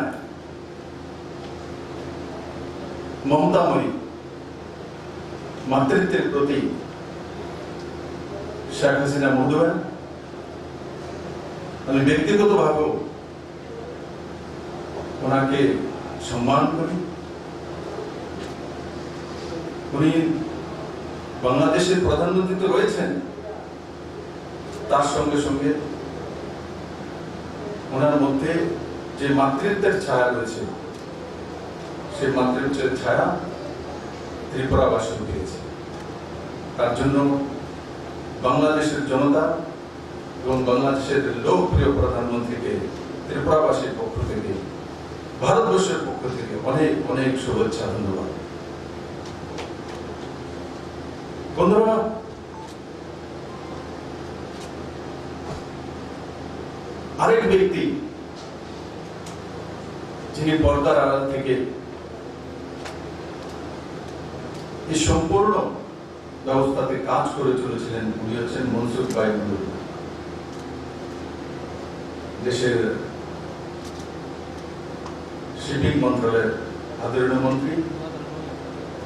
মমতাময়ী, মাতৃত্বের প্রতি শেখ হাসিনা মহোদয়া, আমি ব্যক্তিগতভাবেও ওনাকে সম্মান করি। উনি বাংলাদেশের প্রধানমন্ত্রী তো রয়েছেন, তার সঙ্গে সঙ্গে ওনার মধ্যে যে মাতৃত্বের ছায়া রয়েছে, সেই মাতৃত্বের ছায়া ত্রিপুরাবাসী উঠিয়েছে। তার জন্য বাংলাদেশের জনতা এবং বাংলাদেশের লোকপ্রিয় প্রধানমন্ত্রীকে ত্রিপুরাবাসীর পক্ষ থেকে, ভারতবর্ষের পক্ষ থেকে অনেক অনেক শুভেচ্ছা, ধন্যবাদ। বন্ধুরা, আরেক ব্যক্তি যিনি পর্দার আড়াল থেকে এই সম্পূর্ণ ব্যবস্থাতে কাজ করে চলেছিলেন, উনি হচ্ছেন মনসুখ ভাই মন্ডল, দেশের শিপিং মন্ত্রণালয়ের আদরণীয় মন্ত্রী,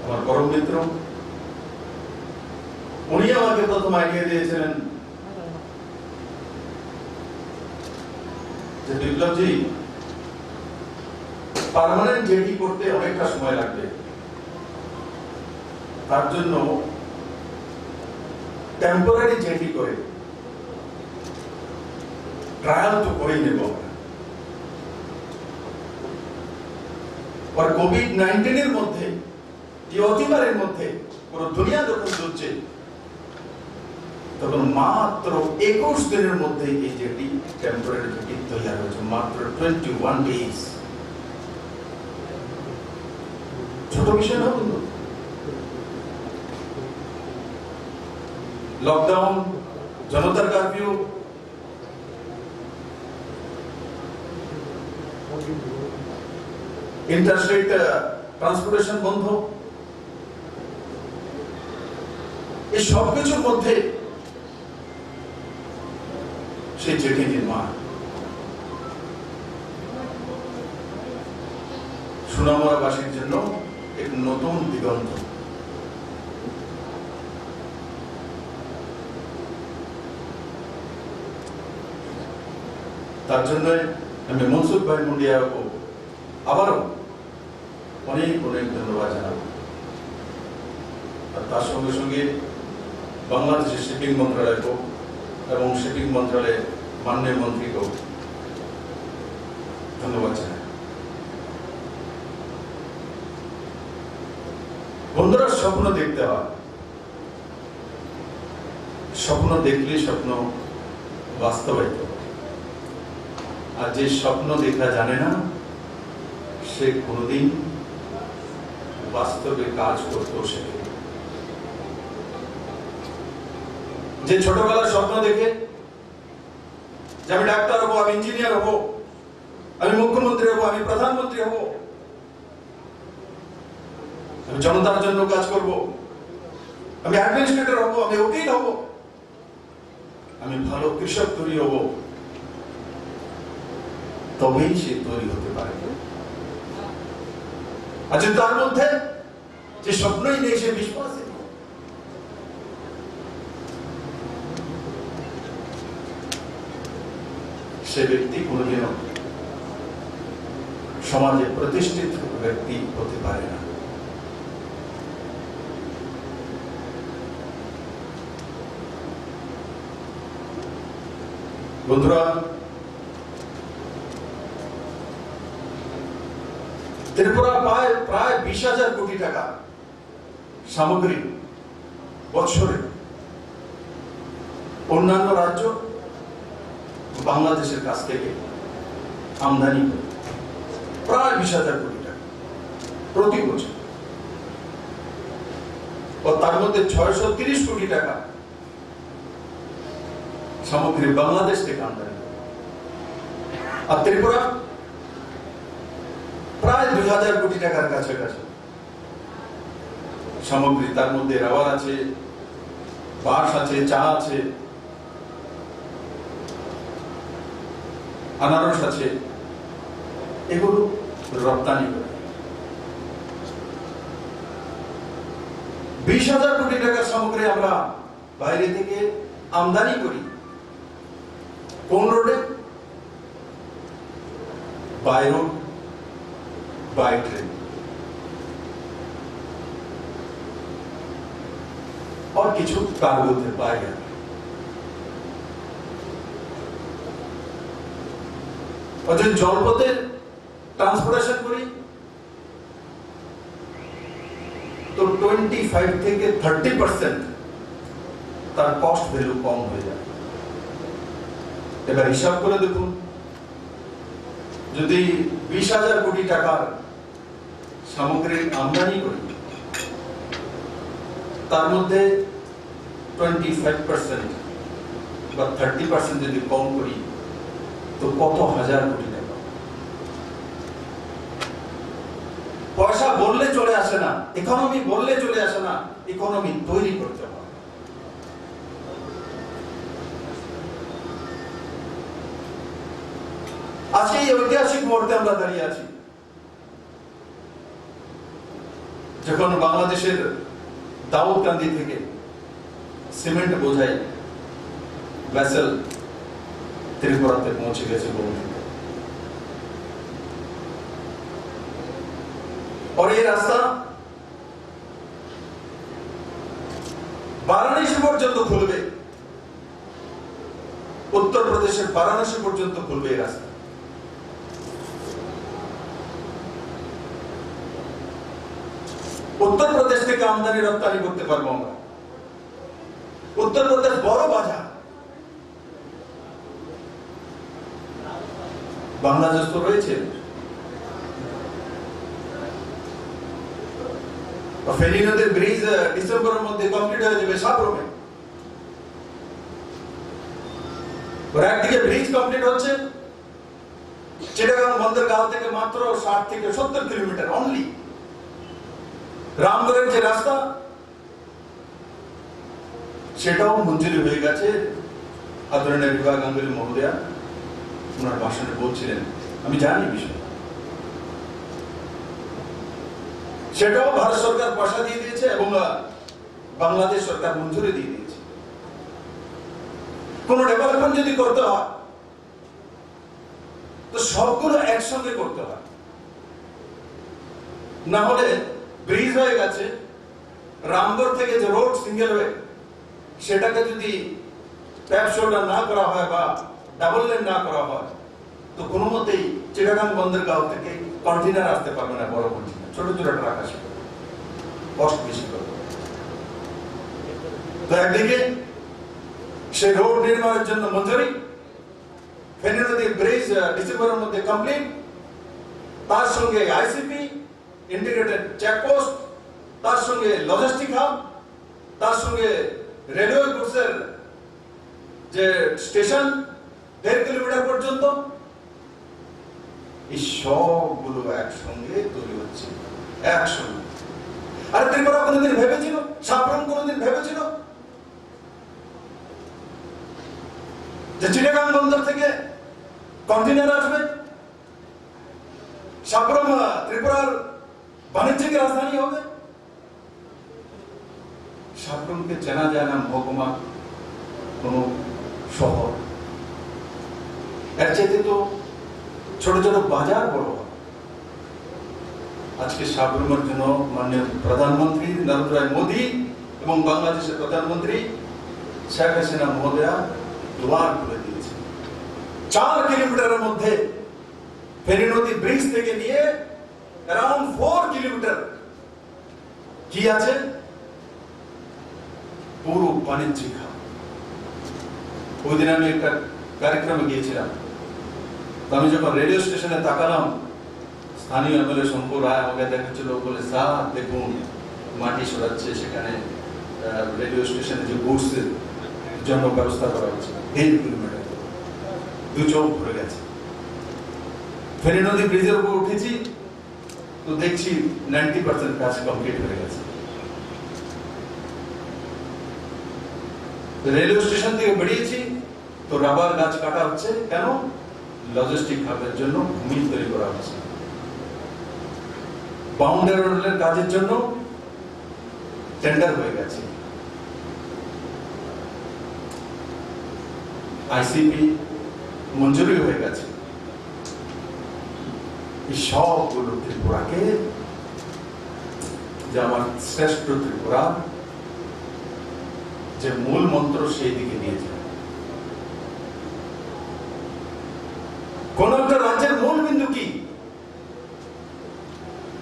আমার পরম মিত্র। উনি আমাকে প্রথম আইডিয়া দিয়েছিলেন যে বিপ্লবজি, পার্মানেন্ট জেটি করতে অনেকটা সময় লাগবে, তার জন্য টেম্পোরারি জেটি করে ট্রায়াল তো করেই নেব। আর কোভিড-19 এর মধ্যে, এই অতিমারের মধ্যে পুরো দুনিয়া যখন চলছে, তখন মাত্র 21 দিনের মধ্যে এই জেটি টেম্পোরারি জেটি তৈরি হয়েছে, মাত্র 21 ডেজ। ছোট বিষয় না বন্ধু। লকডাউন, জনতার কারফিউ, ইন্টারস্টেট ট্রান্সপোর্টেশন বন্ধ, এই সবকিছুর মধ্যে সেই জেটি নির্মাণ সুনামুরাবাসীর জন্য এক নতুন দিগন্ত। তার জন্য আমি মনসুখ ভাই মুন্ডিয়াকে আবারও অনেক অনেক ধন্যবাদ জানাবো। আর তার সঙ্গে সঙ্গে বাংলাদেশের শিপিং মন্ত্রণালয়কেও এবং শিপিং মন্ত্রণালয়ের মাননীয় মন্ত্রীকেও ধন্যবাদ জানাই। বন্ধুরা, স্বপ্ন দেখতে হয়, স্বপ্ন দেখলে স্বপ্ন বাস্তবায়িত। আর যে স্বপ্ন দেখা জানে না, সে কোনোদিন বাস্তবে কাজ করতেও শেখে। যে ছোটবেলার স্বপ্ন দেখে যে আমি ডাক্তার হবো, আমি ইঞ্জিনিয়ার হবো, আমি মুখ্যমন্ত্রী হবো, আমি প্রধানমন্ত্রী হবো, আমি জনতার জন্য কাজ করব, আমি অ্যাডমিনিস্ট্রেটর হবো, আমি উকিল হব, আমি ভালো কৃষক তৈরি হব, তবেই সে তৈরি হতে পারে। আচ্ছা, তার মধ্যে যে স্বপ্নই নেই, সে বিশ্বাসী, সে ব্যক্তি কোনদিন সমাজে প্রতিষ্ঠিত ব্যক্তি হতে পারে না। বন্ধুরা, ত্রিপুরা প্রায় 20,000 কোটি টাকা সামগ্রী বছরে অন্যান্য রাজ্য বাংলাদেশের কাছ থেকে আমদানি করে, প্রায় 20,000 কোটি টাকা প্রতি বছর। ও তার মধ্যে 630 কোটি টাকা সামগ্রী বাংলাদেশ থেকে আমদানি। আর ত্রিপুরা প্রায় 2,000 কোটি টাকার কাছাকাছি সামগ্রী, তার মধ্যে রাবার আছে, বাঁশ আছে, চা আছে, আনারস আছে, এগুলো রপ্তানি করে। 20,000 কোটি টাকার সামগ্রী আমরা বাইরে থেকে আমদানি করি। কোন রোডে? By road, by train. और কিছু কার্গোতে বাইরে। और जो জলপথে ট্রান্সপোর্টেশন করি, তো 25 থেকে 30% তার কস্ট ভ্যালু কম হয়ে যায়। এবার হিসাব করে দেখুন, যদি 20,000 কোটি টাকার সামগ্রীর আমদানি করি, তার মধ্যে 25% বা 30% যদি কম করি, তো কত হাজার কোটি টাকা। পয়সা বললে চলে আসে না, ইকোনমি বললে চলে আসে না, ইকোনমি তৈরি করতে হবে। আজকে এই ঐতিহাসিক মুহূর্তে আমরা দাঁড়িয়ে আছি, যখন বাংলাদেশের দাউদকান্দি থেকে সিমেন্ট বোঝাই ভেসেল ত্রিপুরাতে পৌঁছে গেছে বহুদিন। और ये रास्ता বারাণসী পর্যন্ত খুলবে, উত্তর প্রদেশের বারাণসী পর্যন্ত খুলবে এই রাস্তা। উত্তরপ্রদেশ থেকে আমদানি রপ্তানি করতে পারবো আমরা। উত্তরপ্রদেশ বড় বাজার, বাংলাদেশ তো রয়েছে। ফেনী নদীর ব্রিজ ডিসেম্বরের মধ্যে কমপ্লিট হয়ে যাবে সাবরুমে। একদিকে ব্রিজ কমপ্লিট হচ্ছে, চিটাগাং বন্দরগাঁও থেকে মাত্র 60 থেকে 70 কিলোমিটার অনলি। রামগড়ের যে রাস্তা সেটাও মঞ্জুরি হয়ে গেছে। আদরণীয় বিভাগ গাঙ্গুলি মহোদয়া ওনার ভাষণে বলছিলেন, আমি জানি বিষয়, সেটাও ভারত সরকার পয়সা দিয়ে দিয়েছে এবং বাংলাদেশ সরকার মঞ্জুরি দিয়ে দিয়েছে। কোন ডেভেলপমেন্ট যদি করতে হয় তো সবগুলো একসঙ্গে করতে হয়, না হলে ব্রিজ হয়ে গেছে, রামগড় থেকে যে রোড সিঙ্গেল ওয়ে সেটাকে যদি ট্যাপ শোল্ডার না করা হয় বা ডাবল লেন না করা হয় তো কোনো মতেই চিটাগাং বন্দরগাঁও থেকে কন্টেইনার আসতে পারবে না, বড় কন্টেইনার, ছোট ছোট ট্রাক আসবে, কষ্ট বেশি করবে। তো একদিকে সেই রোড নির্মাণের জন্য মঞ্জুরি, ফেনী নদীর ব্রিজ ডিসেম্বরের মধ্যে কমপ্লিট, তার সঙ্গে আইসিপি ইন্টিগ্রেটেড চেকপোস্ট, তার সঙ্গে লজিস্টিক হাব, তার সঙ্গে রেলওয়ে গুডসের যে স্টেশন 1.5 কিলোমিটার পর্যন্ত, এই সবগুলো একসঙ্গে তৈরি হচ্ছে একসঙ্গে। আর ত্রিপুরা কোনোদিন ভেবেছিল, সাবরুম কোনোদিন ভেবেছিল যে চিটাগাং বন্দর থেকে কন্টেইনার আসবে, সাবরুম ত্রিপুরার বাণিজ্যিক রাজধানী হবে? সাবরুমকে চেনা যায় না মহকুমা, কোন শহর, এর চাইতে তো ছোট ছোট বাজার বড় হয়। আজকে সাবরুমের জন্য মাননীয় প্রধানমন্ত্রী নরেন্দ্র মোদী এবং বাংলাদেশের প্রধানমন্ত্রী শেখ হাসিনা মহোদয়া দুয়ার খুলে দিয়েছে। 4 কিলোমিটারের মধ্যে ফেনী নদী ব্রিজ থেকে নিয়ে অ্যারাউন্ড 4 কিলোমিটার কি আছে, পুরো বাণিজ্যিক হাব। ওই দিন আমি একটা কার্যক্রমে গিয়েছিলাম, আমি যখন রেডিও স্টেশনে তাকালাম, স্থানীয় এমএলএ শঙ্কর রায় আমাকে দেখাচ্ছিল, বলে স্যার দেখুন মাটি সরাচ্ছে, সেখানে রেডিও স্টেশনে যে গুডসের জন্য ব্যবস্থা করা হচ্ছে। 1.5 কিলোমিটার, 2 চোখ ভরে গেছে। ফেনী নদী ব্রিজের উপর উঠেছি তো দেখছি 90% কাজ কমপ্লিট হয়ে গেছে। রেলওয়ে স্টেশন থেকে বেরিয়েছি তো রাবার গাছ কাটা হচ্ছে, কেন? লজিস্টিক হাবের জন্য ভূমি তৈরি করা হচ্ছে। বাউন্ডারি রোডের কাজের জন্য টেন্ডার হয়ে গেছে, আইসিপি মঞ্জুরি হয়ে গেছে। এই সবগুলো ত্রিপুরাকে, যে আমার শ্রেষ্ঠ ত্রিপুরা যে মূল মন্ত্র সেই দিকে নিয়ে যায়। কোন একটা রাজ্যের মূল বিন্দু কি?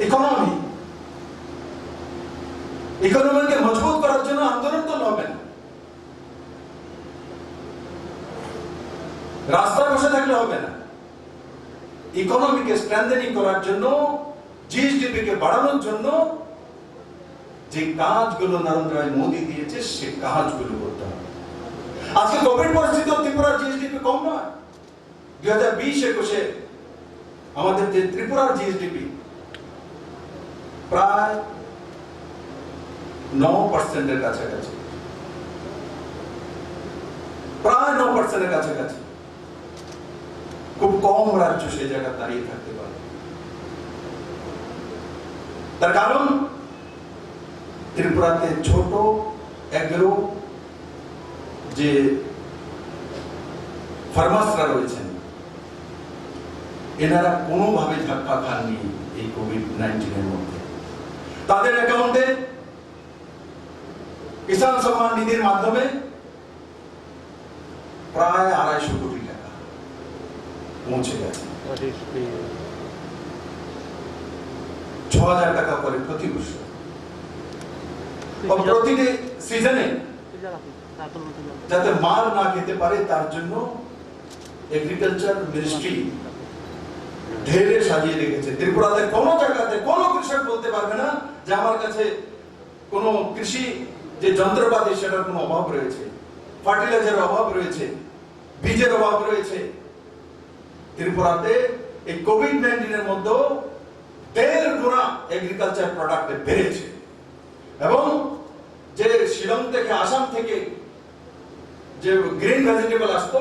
ইকোনমি। ইকোনমিকে মজবুত করার জন্য আন্দোলন তো হবে না, রাস্তায় বসে থাকলে হবে না। ইকোনমিকে স্ট্রেংথেনিং করার জন্য, জিএসডিপি কে বাড়ানোর জন্য যে কাজগুলো নরেন্দ্র মোদী দিয়েছে সে কাজগুলো করতে হবে। আজকে কোভিড পরিস্থিতি ত্রিপুরার জিএসডিপি কম নয়। 2020-21 আমাদের যে ত্রিপুরার জিএসডিপি প্রায় 9% কাছাকাছি, প্রায় 9% কাছাকাছি। খুব কম রাজ্য সেই জায়গা দাঁড়িয়ে থাকতে পারে। তার কারণ ত্রিপুরাতে ছোট এগ্রো যে ফার্মার্সরা রয়েছেন, এনারা কোনোভাবে ধাক্কা খাননি এই কোভিড-19 মধ্যে। তাদের অ্যাকাউন্টে কিষাণ সম্মান নিধির মাধ্যমে প্রায় 250 কোটি টাকা পৌঁছে গেছে। 6,000 টাকা করে প্রতি বছর, প্রতিটি সিজনে যাতে মাল না খেতে পারে তার জন্য এগ্রিকালচার মিনিস্ট্রি ঢেলে সাজিয়ে রেখেছে। ত্রিপুরাতে কোনো জায়গাতে কোনো কৃষক বলতে পারবে না যে আমার কাছে কোনো কৃষি যে যন্ত্রপাতি সেটার কোনো অভাব রয়েছে, ফার্টিলাইজারের অভাব রয়েছে, বীজের অভাব রয়েছে। ত্রিপুরাতে এই কোভিড-19 মধ্যে 1.5 গুণা এগ্রিকালচার প্রোডাক্ট বেড়েছে। এবং যে শিলং থেকে, আসাম থেকে যে গ্রিন ভেজিটেবল আসতো,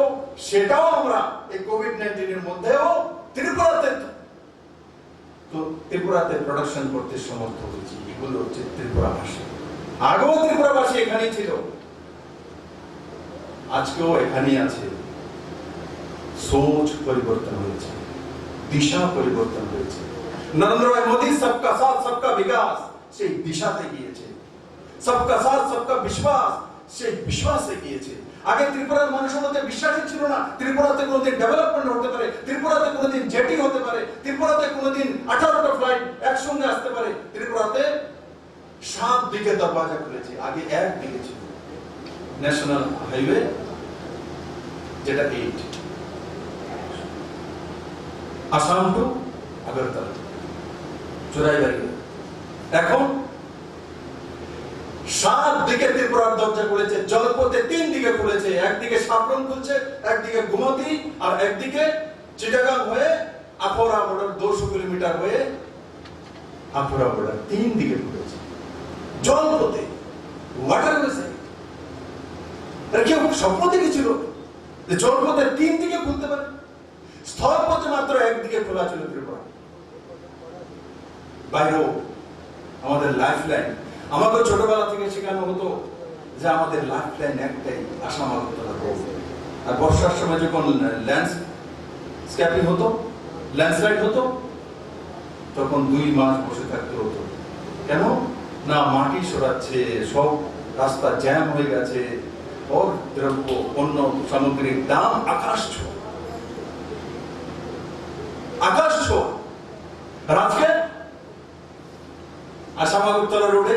সেটাও আমরা এই কোভিড-19 মধ্যেও ত্রিপুরাতে প্রোডাকশন করতে সমর্থ হয়েছি। এগুলো হচ্ছে ত্রিপুরাবাসী। আগেও ত্রিপুরাবাসী এখানেই ছিল, আজকেও এখানেই আছে। সোচ পরিবর্তন হয়েছে, দিশা পরিবর্তন হয়েছে। নরেন্দ্র ভাই মোদী সবকা সাথ সবকা বিকাশ সেই দিশাতে গিয়েছে, সবকা সাথ সবকা বিশ্বাস সেই বিশ্বাসে গিয়েছে। আগে ত্রিপুরার মানুষের মধ্যে বিশ্বাসই ছিল না ত্রিপুরাতে কোনোদিন ডেভেলপমেন্ট হতে পারে, ত্রিপুরাতে কোনোদিন জেটি হতে পারে, ত্রিপুরাতে কোনোদিন 18টা ফ্লাইট একসঙ্গে আসতে পারে। ত্রিপুরাতে 7 দিকে দরজা খুলেছে, আগে 1 দিকে ছিল। ন্যাশনাল হাইওয়ে যেটা 8, আসাম টু আগরতলা, চোরাইবাড়ি। এখন 7 দিকে ত্রিপুরার দরজা খুলেছে। জলপথে 3 দিকে খুলেছে, একদিকে সাবরুম খুলছে, একদিকে গুমতি, আর একদিকে চিটাগাং হয়ে আখোরা বর্ডার 200 কিলোমিটার হয়ে আখোরা বর্ডার 3 দিকে খুলেছে। জলপথে, ওয়াটারওয়েজে। আর কেউ স্বপ্ন দেখেছিল যে জলপথে 3 দিকে খুলতে পারে? স্থলপথে মাত্র 1 দিকে খোলা ছিল ত্রিপুরা। বাইরেও আমাদের লাইফ লাইন, আমাকে ছোটবেলা থেকে শেখানো হতো যে আমাদের লাইফ লাইন একটাই, আসাম আগরতলা রোড। আর বর্ষার সময় যখন ল্যান্ডস্কেপিং হতো, ল্যান্ডস্লাইড হতো, তখন 2 মাস বসে থাকতে হতো। কেন না? মাটি সরাচ্ছে, সব রাস্তা জ্যাম হয়ে গেছে, ওর দ্রব্য পণ্য সামগ্রীর দাম আকাশ ছোঁয়া, আকাশ ছোঁয়া। আর আজকে আসাম আগরতলা রোডে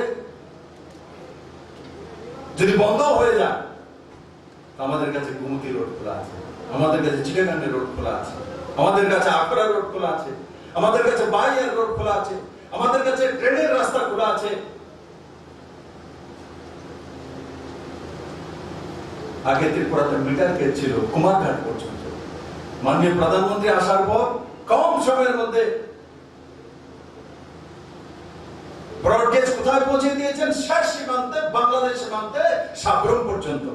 যদি বন্ধ হয়ে যায়, আমাদের কাছে গুমতি রোড খোলা আছে, আমাদের কাছে চিটাগাং রোড খোলা আছে, আমাদের কাছে আখড়া রোড খোলা আছে, আমাদের কাছে বাইয়ার রোড খোলা আছে, আমাদের কাছে ট্রেনের রাস্তা খোলা আছে। আগে ত্রিপুরাতে মিটার গেজ ছিল কুমারঘাট পর্যন্ত। মাননীয় প্রধানমন্ত্রী আসার পর কম সময়ের মধ্যে ব্রডগেজ কোথায় পৌঁছে দিয়েছেন? শেষ সীমান্তে, বাংলাদেশ সীমান্তে সাবরুম পর্যন্ত।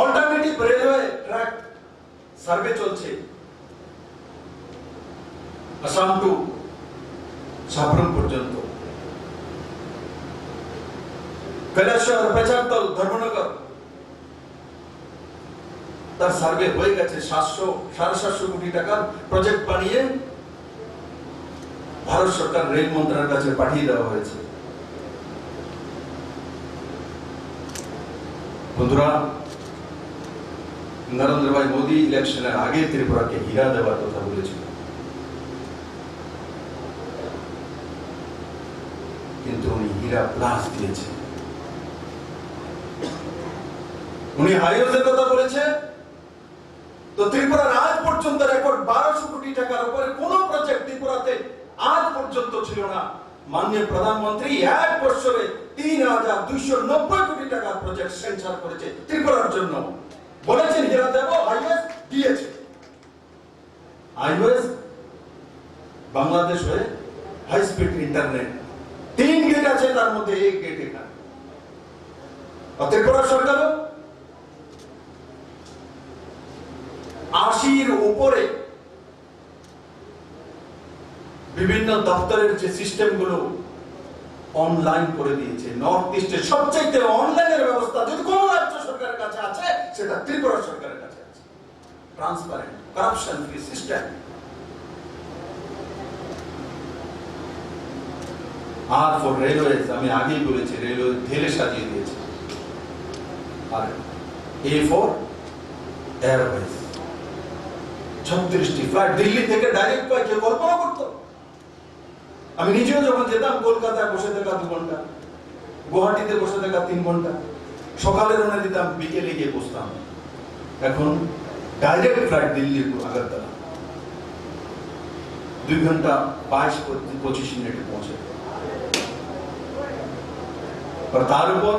অল্টারনেটিভ রেলওয়ে ট্র্যাক সার্ভে চলছে আসাম টু সাবরুম পর্যন্ত। কৈলাসহর, বেচারতল, ধর্মনগর তার সার্ভে হয়ে গেছে। 700-750 কোটি টাকার প্রজেক্ট বানিয়ে ভারত সরকার রেল মন্ত্রণালয়ের কাছে পাঠিয়ে দেওয়া হয়েছে। বন্ধুরা, নরেন্দ্র ভাই মোদী ইলেকশনের আগে ত্রিপুরাকে হীরা দেওয়ার কথা বলেছিল, কিন্তু উনি হীরা প্লাস দিয়েছে। উনি হাইওয়ের কথা বলেছে, তো ত্রিপুরার আজ পর্যন্ত রেকর্ড 1200 কোটি টাকার উপরে কোন প্রজেক্ট ত্রিপুরাতে আজ পর্যন্ত ছিল না। মাননীয় প্রধানমন্ত্রী 1 বছরে 3290 কোটি টাকার প্রজেক্ট সেন্সার করেছে ত্রিপুরার জন্য। বলেছেন হীরা দেব, হাইওয়ে দিয়েছে। হাইওয়ে বাংলাদেশ হয়ে হাই স্পিড ইন্টারনেট গেট আছে, তার মধ্যে এক গেট এখানে। ত্রিপুরা সরকারও 80-র উপরে বিভিন্ন দপ্তরের যে সিস্টেমগুলো অনলাইন করে দিয়েছে। নর্থ ইস্টে সবচেয়ে অনলাইনের ব্যবস্থা যদি কোনো রাজ্য সরকারের কাছে আছে, সেটা ত্রিপুরা সরকারের কাছে আছে। Transparent, corruption free system. R for railways, আমি আগেই বলেছি, রেলওয়ে ঢেলে সাজিয়ে দিয়েছে। আর এ ফর এয়ারওয়েজ, 36টি ফ্লাইট দিল্লি থেকে ডাইরেক্ট পাই, কেউ কল্পনা করতো? আমি নিজেও যখন যেতাম, কলকাতায় বসে থাকা 2 ঘন্টা, গুয়াহাটিতে বসে থাকা 3 ঘন্টা, সকালে রওনা দিতাম, বিকেলে গিয়ে বসতাম। এখন ডাইরেক্ট ফ্লাইট দিল্লির আগরতলা, 2 ঘন্টা 22-25 মিনিটে পৌঁছে। আর তার উপর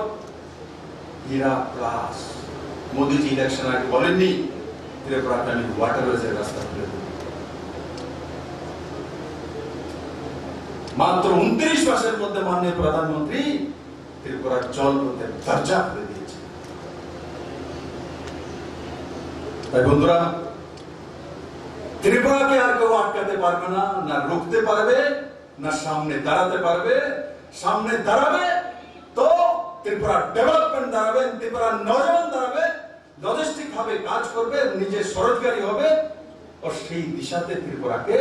হীরা প্লাস, মোদীজি ইলেকশন আগে বলেননি ত্রিপুরাতে আমি ওয়াটারওয়েজের রাস্তা খুলে দেব। মাত্র 29 মাসের মধ্যে মাননীয় প্রধানমন্ত্রী ত্রিপুরার জলপথের দরজা খুলে দিয়েছে। তাই বন্ধুরা, ত্রিপুরাকে আর কেউ আটকাতে পারবে না, না রুখতে পারবে, না সামনে দাঁড়াতে পারবে। সামনে দাঁড়াবে তো ত্রিপুরা ডেভেলপমেন্ট দাঁড়াবে, ত্রিপুরা নজওয়ান দাঁড়াবে, লজিস্টিক ভাবে কাজ করবে, নিজে স্বরোজগারী হবে, ও সেই দিশাতে ত্রিপুরাকে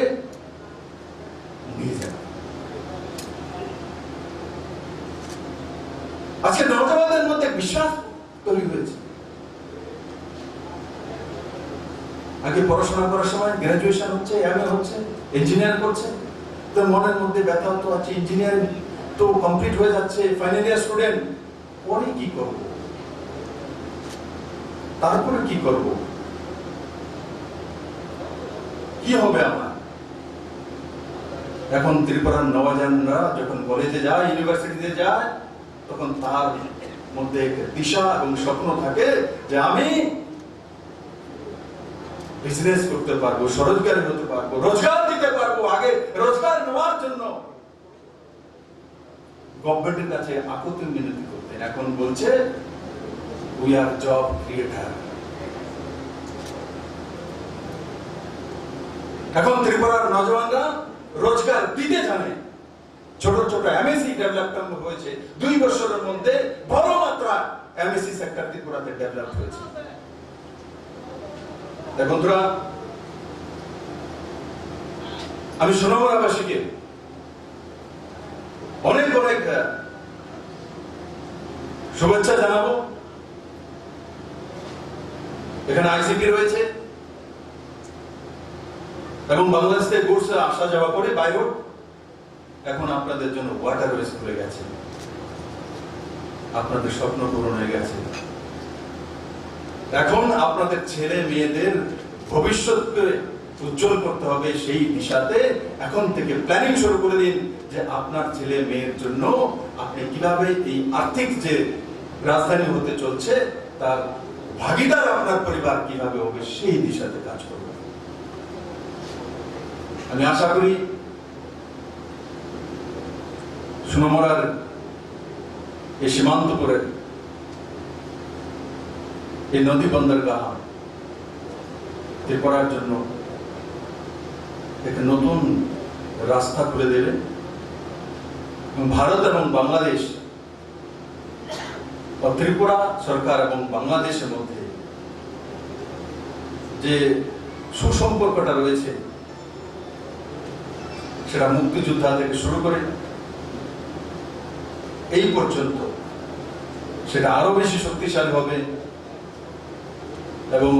নিয়ে যাবে। আজকে নজওয়ানদের মধ্যে বিশ্বাস তৈরি হয়েছে। আগে পড়াশোনা করার সময় গ্রাজুয়েশন হচ্ছে, এমএ হচ্ছে, ইঞ্জিনিয়ার করছে, তো মনের মধ্যে ব্যথা তো আছে, ইঞ্জিনিয়ারিং তো কমপ্লিট হয়ে যাচ্ছে, ফাইনাল ইয়ার স্টুডেন্ট, পরে কি করব, তারপরে কি করব, কি হবে আমার? এখন ত্রিপুরার নওজওয়ানরা যখন কলেজে যায়, ইউনিভার্সিটিতে যায়, তখন তার মধ্যে একটা দিশা এবং স্বপ্ন থাকে যে আমি বিজনেস করতে পারবো, স্বরোজগারী হতে পারবো, রোজগার দিতে পারবো। আগে রোজগার নেওয়ার জন্য গভর্নমেন্টের কাছে আকুতি মিনতি করতেন, এখন বলছে উই আর জব ক্রিয়েটার। এখন ত্রিপুরার নজওয়ানরা রোজগার দিতে জানে। ছোট ছোট এমএসি ডেভেলপমেন্ট হয়েছে 2 বছরের মধ্যে, বড় মাত্রা এমএসি সেক্টর ত্রিপুরাতে ডেভেলপ হয়েছে। বন্ধুরা, আমি সোনামুড়াবাসীকে অনেক অনেক শুভেচ্ছা জানাবো। এখানে আইসিপি রয়েছে এবং বাংলাদেশ থেকে গুডস আসা যাওয়া করে বাই রোড। এখন আপনাদের জন্য ওয়াটারওয়েজ খুলে গেছে, আপনাদের স্বপ্ন পূরণ হয়ে গেছে। এখন আপনাদের ছেলে মেয়েদের ভবিষ্যৎকে উজ্জ্বল করতে হবে, সেই দিশাতে এখন থেকে প্ল্যানিং শুরু করে দিন যে আপনার ছেলে মেয়ের জন্য আপনি কিভাবে এই আর্থিক যে রাজধানী হতে চলছে তার ভাগিদার আপনার পরিবার কিভাবে হবে, সেই দিশাতে কাজ করবেন। আমি আশা করি সোনামুড়ার এই সীমান্তপুরের এই নদী বন্দরগাহ ত্রিপুরার জন্য একটা নতুন রাস্তা খুলে দেবে। ভারত এবং বাংলাদেশ ও ত্রিপুরা সরকার এবং বাংলাদেশের মধ্যে যে সুসম্পর্কটা রয়েছে, সেটা মুক্তিযোদ্ধা থেকে শুরু করে এই পর্যন্ত সেটা আরো বেশি শক্তিশালী হবে। এবং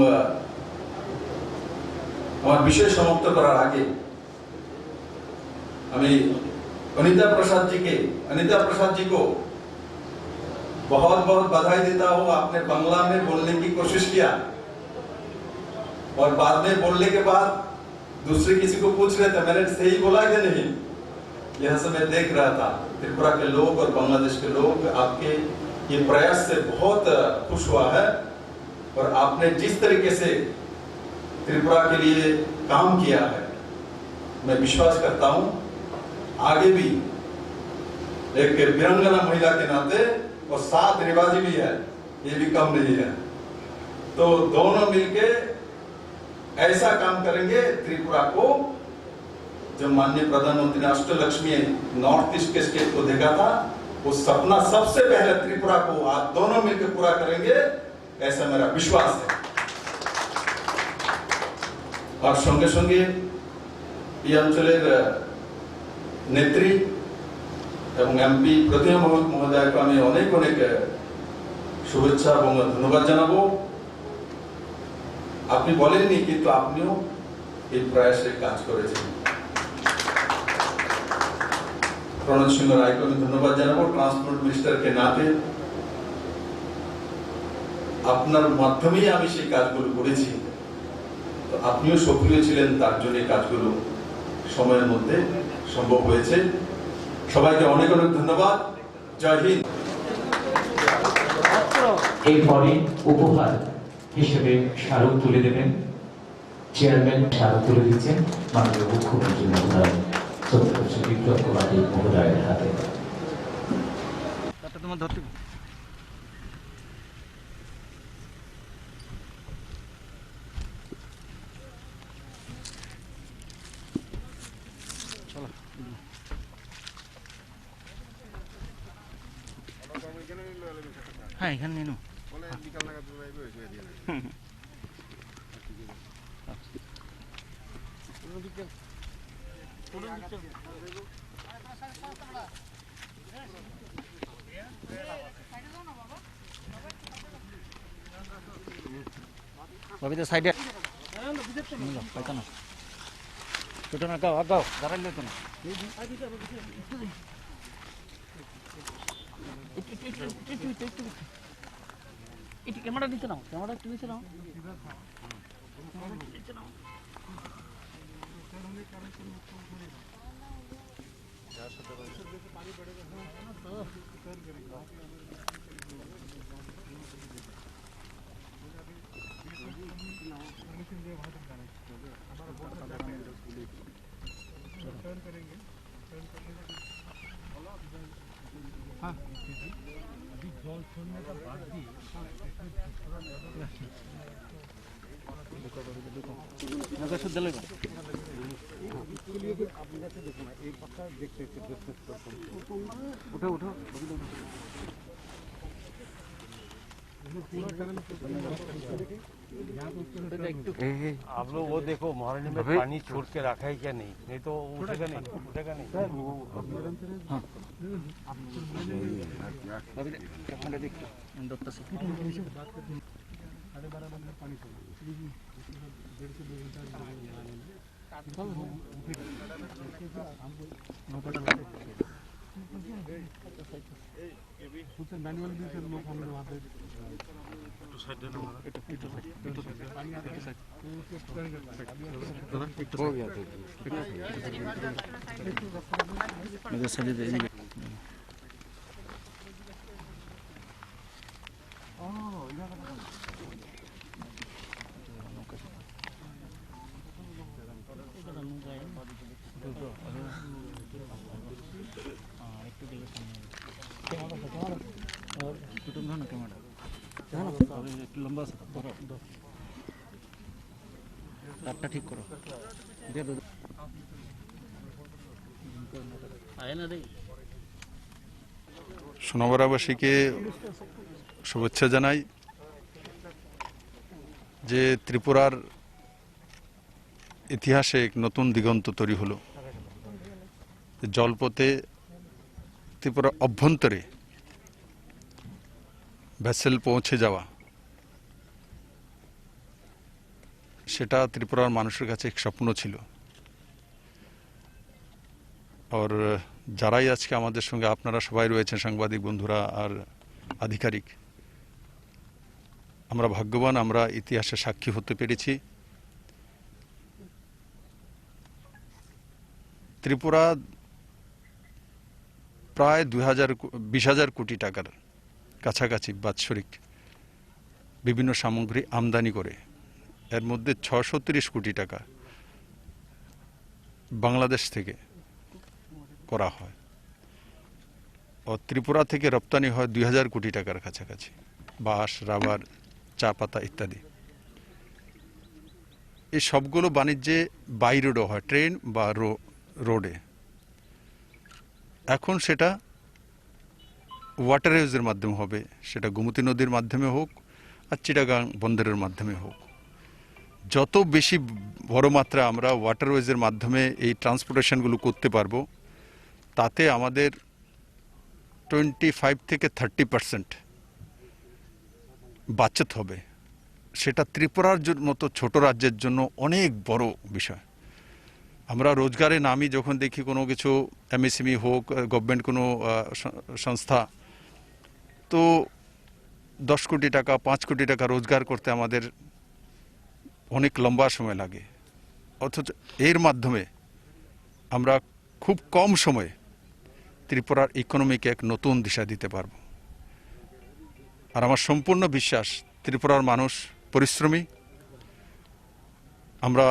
আমার বিষয় সমাপ্ত করার আগে আমি अनिता प्रसाद जी को बहुत बहुत बधाई देता हूँ। आपने बांग्ला में बोलने की कोशिश किया और बाद में बोलने के बाद दूसरे किसी को पूछ रहे थे, मैंने सही बोला कि नहीं, यह सब मैं देख रहा था। त्रिपुरा के लोग और बांग्लादेश के लोग आपके ये प्रयास से बहुत खुश हुआ है और आपने जिस तरीके से त्रिपुरा के लिए काम किया है, मैं विश्वास करता हूँ आगे भी एक वीरांगना महिला के नाते, और 7 रिवाजी भी है, ये भी कम नहीं है। तो दोनों मिलके ऐसा काम करेंगे त्रिपुरा को, जब माननीय प्रधानमंत्री ने अष्टलक्ष्मी नॉर्थ ईस्ट के स्टेट को देखा था, वो सपना सबसे पहले त्रिपुरा को आप दोनों मिलकर पूरा करेंगे, ऐसा मेरा विश्वास है। और संगे संगे এই অঞ্চলের নেত্রী এবং এমপি প্রতিমা মহোদয়কে আমি অনেক অনেক শুভেচ্ছা এবং ধন্যবাদ জানাবো। আপনি বলেননি, কিন্তু আপনিও এই প্রয়াসে কাজ করেছেন। প্রণোদ সিংহ রায়কে আমি ধন্যবাদ জানাবো ট্রান্সপোর্ট মিনিস্টারকে নাতে। আপনার মাধ্যমেই আমি সেই কাজগুলো করেছি, তো আপনিও সক্রিয় ছিলেন, তার জন্য কাজগুলো সময়ের মধ্যে সম্ভব হয়েছে। সবাইকে অনেক অনেক ধন্যবাদ। জয় হিন্দ। এরপরে উপহার হিসেবে স্মারক তুলে দেবেন চেয়ারম্যান। স্মারক তুলে দিচ্ছেন মাননীয় মুখ্যমন্ত্রী মহোদয় সত্যশ্রী বিপ্লব কুমার দেব মহোদয়ের হাতে। হ্যাঁ এখানে নিয়ে বাবিদের সাইডে পাইতো না ছোট না গাও গাও দাঁড়াইলে তো না একটু ক্যামেরা নিচে নাও, ক্যামেরা একটু নিচে নাও। आप लोग वो देखो मोहल्ले में पानी छोड़ के रखा है क्या नहीं, नहीं तो उठेगा नहीं, उठेगा नहीं। हो गया একটু লম্বা আছে তারটা ঠিক করো সোনামুড়াবাসীকে শুভেচ্ছা জানাই যে ত্রিপুরার ইতিহাসে এক নতুন দিগন্ত তৈরি হলো। জলপথে ত্রিপুরা অভ্যন্তরে ভেসেল পৌঁছে যাওয়া, সেটা ত্রিপুরার মানুষের কাছে এক স্বপ্ন ছিল। আর যারাই আজকে আমাদের সঙ্গে আপনারা সবাই রয়েছেন, সাংবাদিক বন্ধুরা আর আধিকারিক, আমরা ভাগ্যবান, আমরা ইতিহাসে সাক্ষী হতে পেরেছি। ত্রিপুরা প্রায় 20,000 কোটি টাকার কাছাকাছি বাৎসরিক বিভিন্ন সামগ্রী আমদানি করে, এর মধ্যে 630 কোটি টাকা বাংলাদেশ থেকে করা হয়। ও ত্রিপুরা থেকে রপ্তানি হয় 2000 কোটি টাকার কাছাকাছি, বাঁশ, রাবার, চা পাতা ইত্যাদি। এই সবগুলো বাণিজ্যে বাই রোডও হয়, ট্রেন বা রোডে। এখন সেটা ওয়াটারওয়েজের মাধ্যমে হবে, সেটা গোমতী নদীর মাধ্যমে হোক আর চিটাগাং বন্দরের মাধ্যমে হোক। যত বেশি বড় মাত্রা আমরা ওয়াটারওয়েজের মাধ্যমে এই ট্রান্সপোর্টেশনগুলো করতে পারবো, তাতে আমাদের 25 থেকে 30% বাচত হবে। সেটা ত্রিপুরার মতো ছোট রাজ্যের জন্য অনেক বড় বিষয়। আমরা রোজগারে নামি যখন দেখি কোনো কিছু এমএসএমই হোক, গভর্নমেন্ট কোনো সংস্থা, তো 10 কোটি টাকা 5 কোটি টাকা রোজগার করতে আমাদের অনেক লম্বা সময় লাগে। অথচ এর মাধ্যমে আমরা খুব কম সময়ে ত্রিপুরার ইকোনমিকে এক নতুন দিশা দিতে পারব। আর আমার সম্পূর্ণ বিশ্বাস ত্রিপুরার মানুষ পরিশ্রমী, আমরা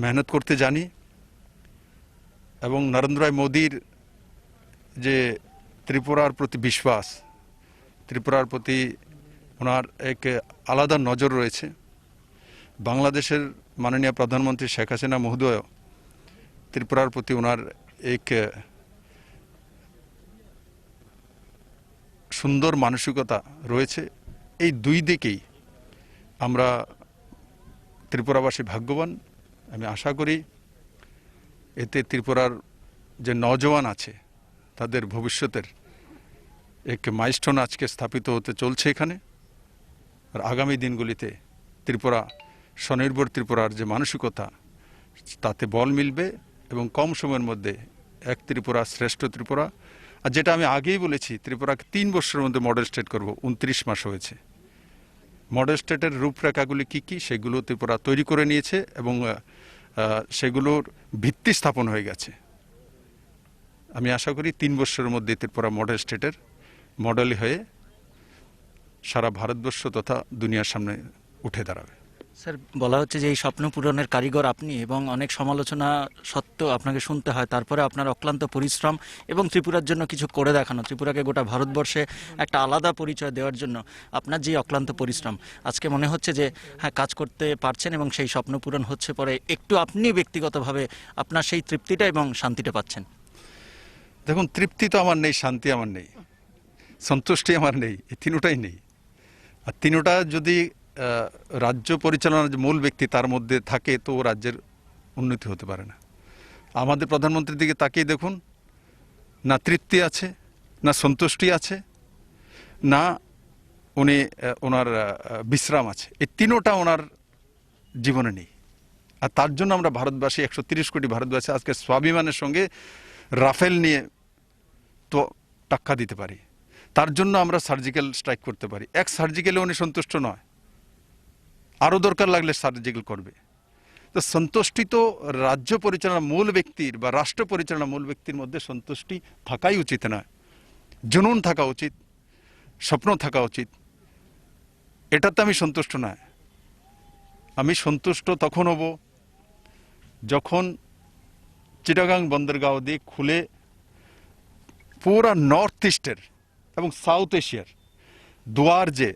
মেহনত করতে জানি, এবং নরেন্দ্র মোদীর যে ত্রিপুরার প্রতি বিশ্বাস, ত্রিপুরার প্রতি ওনার এক আলাদা নজর রয়েছে। বাংলাদেশের মাননীয় প্রধানমন্ত্রী শেখ হাসিনা মহোদয় ত্রিপুরার প্রতি ওনার এক সুন্দর মানসিকতা রয়েছে। এই দুই দিকেই আমরা ত্রিপুরাবাসী ভাগ্যবান। আমি আশা করি এতে ত্রিপুরার যে নওজওয়ান আছে তাদের ভবিষ্যতের এক মাইলস্টোন আজকে স্থাপিত হতে চলছে এখানে। আর আগামী দিনগুলিতে ত্রিপুরা স্বনির্ভর ত্রিপুরার যে মানসিকতা, তাতে বল মিলবে এবং কম সময়ের মধ্যে এক ত্রিপুরা শ্রেষ্ঠ ত্রিপুরা। আর যেটা আমি আগেই বলেছি, ত্রিপুরাকে 3 বছরের মধ্যে মডেল স্টেট করব, 29 মাস হয়েছে। মডেল স্টেটের রূপরেখাগুলি কী কী সেগুলো ত্রিপুরা তৈরি করে নিয়েছে এবং সেগুলোর ভিত্তি স্থাপন হয়ে গেছে। আমি আশা করি 3 বছরের মধ্যে ত্রিপুরা মডেল স্টেটের মডেল হয়ে সারা ভারতবর্ষ তথা দুনিয়ার সামনে উঠে দাঁড়াবে। স্যার, বলা হচ্ছে যে এই স্বপ্ন পূরণের কারিগর আপনি, এবং অনেক সমালোচনা সত্ত্বেও আপনাকে শুনতে হয়, তারপরে আপনার অক্লান্ত পরিশ্রম এবং ত্রিপুরার জন্য কিছু করে দেখানো, ত্রিপুরাকে গোটা ভারতবর্ষে একটা আলাদা পরিচয় দেওয়ার জন্য আপনার যে অক্লান্ত পরিশ্রম, আজকে মনে হচ্ছে যে হ্যাঁ কাজ করতে পারছেন এবং সেই স্বপ্ন পূরণ হচ্ছে, পরে একটু আপনি ব্যক্তিগতভাবে আপনার সেই তৃপ্তিটা এবং শান্তিটা পাচ্ছেন? দেখুন, তৃপ্তি তো আমার নেই, শান্তি আমার নেই, সন্তুষ্টি আমার নেই, এই তিনোটাই নেই। আর তিনোটা যদি রাজ্য পরিচালনার যে মূল ব্যক্তি তার মধ্যে থাকে, তো রাজ্যের উন্নতি হতে পারে না। আমাদের প্রধানমন্ত্রীর দিকে তাকিয়ে দেখুন, না তৃপ্তি আছে, না সন্তুষ্টি আছে, না ওনার বিশ্রাম আছে। এই তিনোটা ওনার জীবনে নেই। আর তার জন্য আমরা ভারতবাসী, 130 কোটি ভারতবাসী আজকে স্বাভিমানের সঙ্গে রাফেল নিয়ে তো টাক্কা দিতে পারি। তার জন্য আমরা সার্জিক্যাল স্ট্রাইক করতে পারি। এক সার্জিক্যালে উনি সন্তুষ্ট নয়, আরও দরকার লাগলে সার্জিক্যাল করবে। তো সন্তুষ্টি তো রাজ্য পরিচালনা মূল ব্যক্তির বা রাষ্ট্র পরিচালনা মূল ব্যক্তির মধ্যে সন্তুষ্টি থাকাই উচিত নয়, জুনুন থাকা উচিত, স্বপ্ন থাকা উচিত। এটাতে আমি সন্তুষ্ট নয়। আমি সন্তুষ্ট তখন হব যখন চিটাগাং বন্দরগাঁও দিয়ে খুলে পুরা নর্থ ইস্টের এবং সাউথ এশিয়ার দুয়ার, যে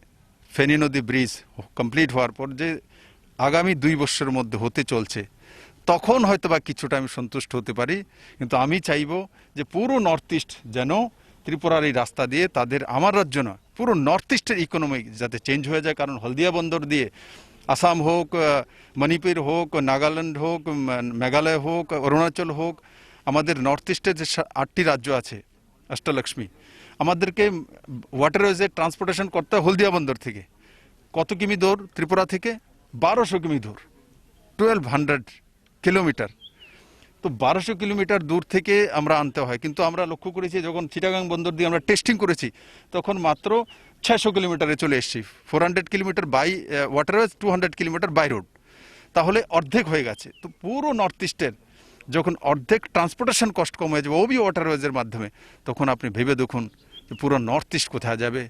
ফেনী নদী ব্রিজ কমপ্লিট হওয়ার পর যে আগামী 2 বছরের মধ্যে হতে চলছে, তখন হয়তো বা কিছুটা আমি সন্তুষ্ট হতে পারি। কিন্তু আমি চাইব যে পুরো নর্থ ইস্ট যেন ত্রিপুরার এই রাস্তা দিয়ে তাদের, আমার রাজ্য না, পুরো নর্থ ইস্টের ইকোনমি যাতে চেঞ্জ হয়ে যায়। কারণ হলদিয়া বন্দর দিয়ে আসাম হোক, মণিপুর হোক, নাগাল্যান্ড হোক, মেঘালয় হোক, অরুণাচল হোক, আমাদের নর্থ ইস্টের যে 8টি রাজ্য আছে, অষ্টলক্ষ্মী, আমাদেরকে ওয়াটারওয়েজে ট্রান্সপোর্টেশন করতে হয় হলদিয়া বন্দর থেকে। কত কিমি দূর? ত্রিপুরা থেকে 1200 কিমি দূর, 1200 কিলোমিটার। তো 1200 কিলোমিটার দূর থেকে আমরা আনতে হয়। কিন্তু আমরা লক্ষ্য করেছি, যখন চিটাগাং বন্দর দিয়ে আমরা টেস্টিং করেছি, তখন মাত্র 600 কিলোমিটারে চলে এসেছি। 400 kilometre by waterways, 200 kilometre by road, তাহলে অর্ধেক হয়ে গেছে। তো পুরো নর্থ ইস্টের যখন অর্ধেক ট্রান্সপোর্টেশন কস্ট কম হয়ে যাবে ওবি ওয়াটারওয়েজের মাধ্যমে, তখন আপনি ভেবে দেখুন যে পুরো নর্থ ইস্ট কোথায় যাবে।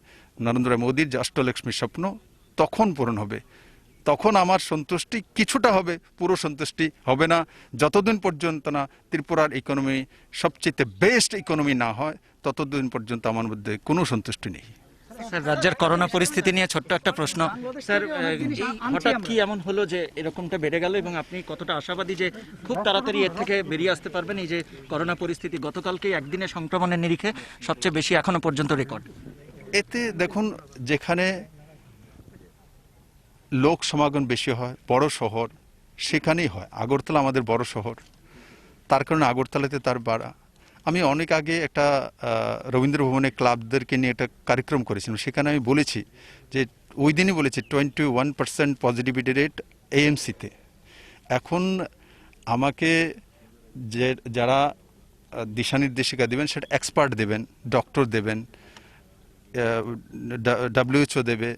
নরেন্দ্র মোদীর যে অষ্টলক্ষ্মীর স্বপ্ন তখন পূরণ হবে। তখন আমার সন্তুষ্টি কিছুটা হবে, পুরো সন্তুষ্টি হবে না, যতদিন পর্যন্ত না ত্রিপুরার ইকোনমি সবচেয়ে বেস্ট ইকোনমি না হয়, ততদিন পর্যন্ত আমার মধ্যে কোনো সন্তুষ্টি নেই। স্যার, রাজ্যের করোনা পরিস্থিতি নিয়ে ছোট্ট একটা প্রশ্ন স্যার, হঠাৎ কি এমন হলো যে এরকমটা বেড়ে গেল এবং আপনি কতটা আশাবাদী যে খুব তাড়াতাড়ি এর থেকে বেরিয়ে আসতে পারবেন? এই যে করোনা পরিস্থিতি গতকালকে একদিনে সংক্রমণের নিরিখে সবচেয়ে বেশি এখনো পর্যন্ত রেকর্ড। এতে দেখুন, যেখানে লোক সমাগম বেশি হয়, বড় শহর, সেখানেই হয়। আগরতলা আমাদের বড় শহর, তার কারণে আগরতলাতে তার বাড়া। আমি অনেক আগে একটা রবীন্দ্র ভবনে ক্লাবদেরকে নিয়ে একটা কার্যক্রম করেছিলাম, সেখানে আমি বলেছি যে ওই দিনই বলেছি 21% পজিটিভিটি রেট এএমসিতে। এখন আমাকে যে যারা দিশানির্দেশিকা দেবেন সেটা এক্সপার্ট দেবেন, ডক্টর দেবেন, WHO দেবে,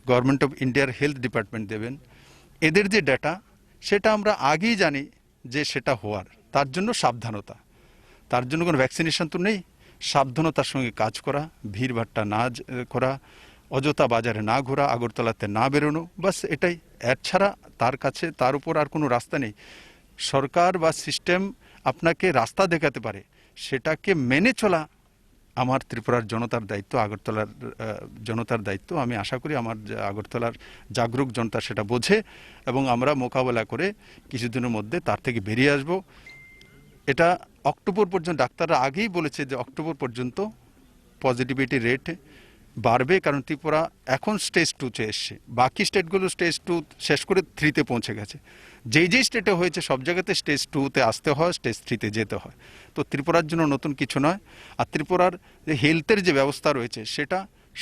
গভর্নমেন্ট অফ ইন্ডিয়ার হেলথ ডিপার্টমেন্ট দেবেন। এদের যে ডেটা সেটা আমরা আগেই জানি যে সেটা হওয়ার, তার জন্য সাবধানতা, তার জন্য কোনো ভ্যাকসিনেশন তো নেই, সাবধানতার সঙ্গে কাজ করা, ভিড়ভাট্টা না করা, অযথা বাজারে না ঘোরা, আগরতলাতে না বেরোনো, বাস এটাই। এর ছাড়া তার কাছে তার উপর আর কোনো রাস্তা নেই। সরকার বা সিস্টেম আপনাকে রাস্তা দেখাতে পারে, সেটাকে মেনে চলা আমার ত্রিপুরার জনতার দায়িত্ব, আগরতলার জনতার দায়িত্ব। আমি আশা করি আমার আগরতলার জাগরুক জনতা সেটা বোঝে এবং আমরা মোকাবেলা করে কিছুদিনের মধ্যে তার থেকে বেরিয়ে আসব। এটা অক্টোবর পর্যন্ত, ডাক্তাররা আগেই বলেছে যে অক্টোবর পর্যন্ত পজিটিভিটি রেট বাড়বে, কারণ ত্রিপুরা এখন স্টেজ 2-তে এসছে। বাকি স্টেটগুলো স্টেজ 2 শেষ করে 3-তে পৌঁছে গেছে। যেই যেই স্টেটে হয়েছে সব জায়গাতে স্টেজ 2-তে আসতে হয়, স্টেজ 3-তে যেতে হয়। তো ত্রিপুরার জন্য নতুন কিছু নয়। আর ত্রিপুরার যে হেলথের যে ব্যবস্থা রয়েছে সেটা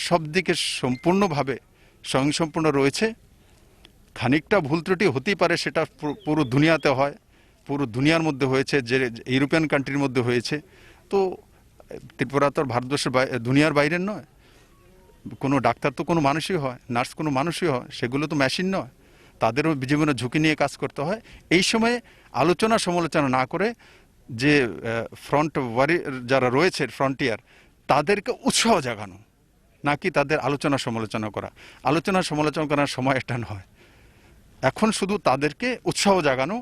সব দিকে সম্পূর্ণভাবে স্বয়ংসম্পূর্ণ রয়েছে। খানিকটা ভুল ত্রুটি হতেই পারে, সেটা পুরো দুনিয়াতে হয়, পুরো দুনিয়ার মধ্যে হয়েছে, যে ইউরোপিয়ান কান্ট্রির মধ্যে হয়েছে। তো ত্রিপুরা তো ভারতবর্ষের দুনিয়ার বাইরের নয়। কোনো ডাক্তার তো কোনো মানুষই হয়, নার্স কোনো মানুষই হয়, সেগুলো তো মেশিন নয়। তাদেরও জীবনে ঝুঁকি নিয়ে কাজ করতে হয়। এই সময়ে আলোচনা সমালোচনা না করে যে ফ্রন্ট যারা রয়েছে ফ্রন্টিয়ার, তাদেরকে উৎসাহ জাগানো, নাকি তাদের আলোচনা সমালোচনা করা। আলোচনা সমালোচনা করার সময় এটা নয়। এখন শুধু তাদেরকে উৎসাহ জাগানো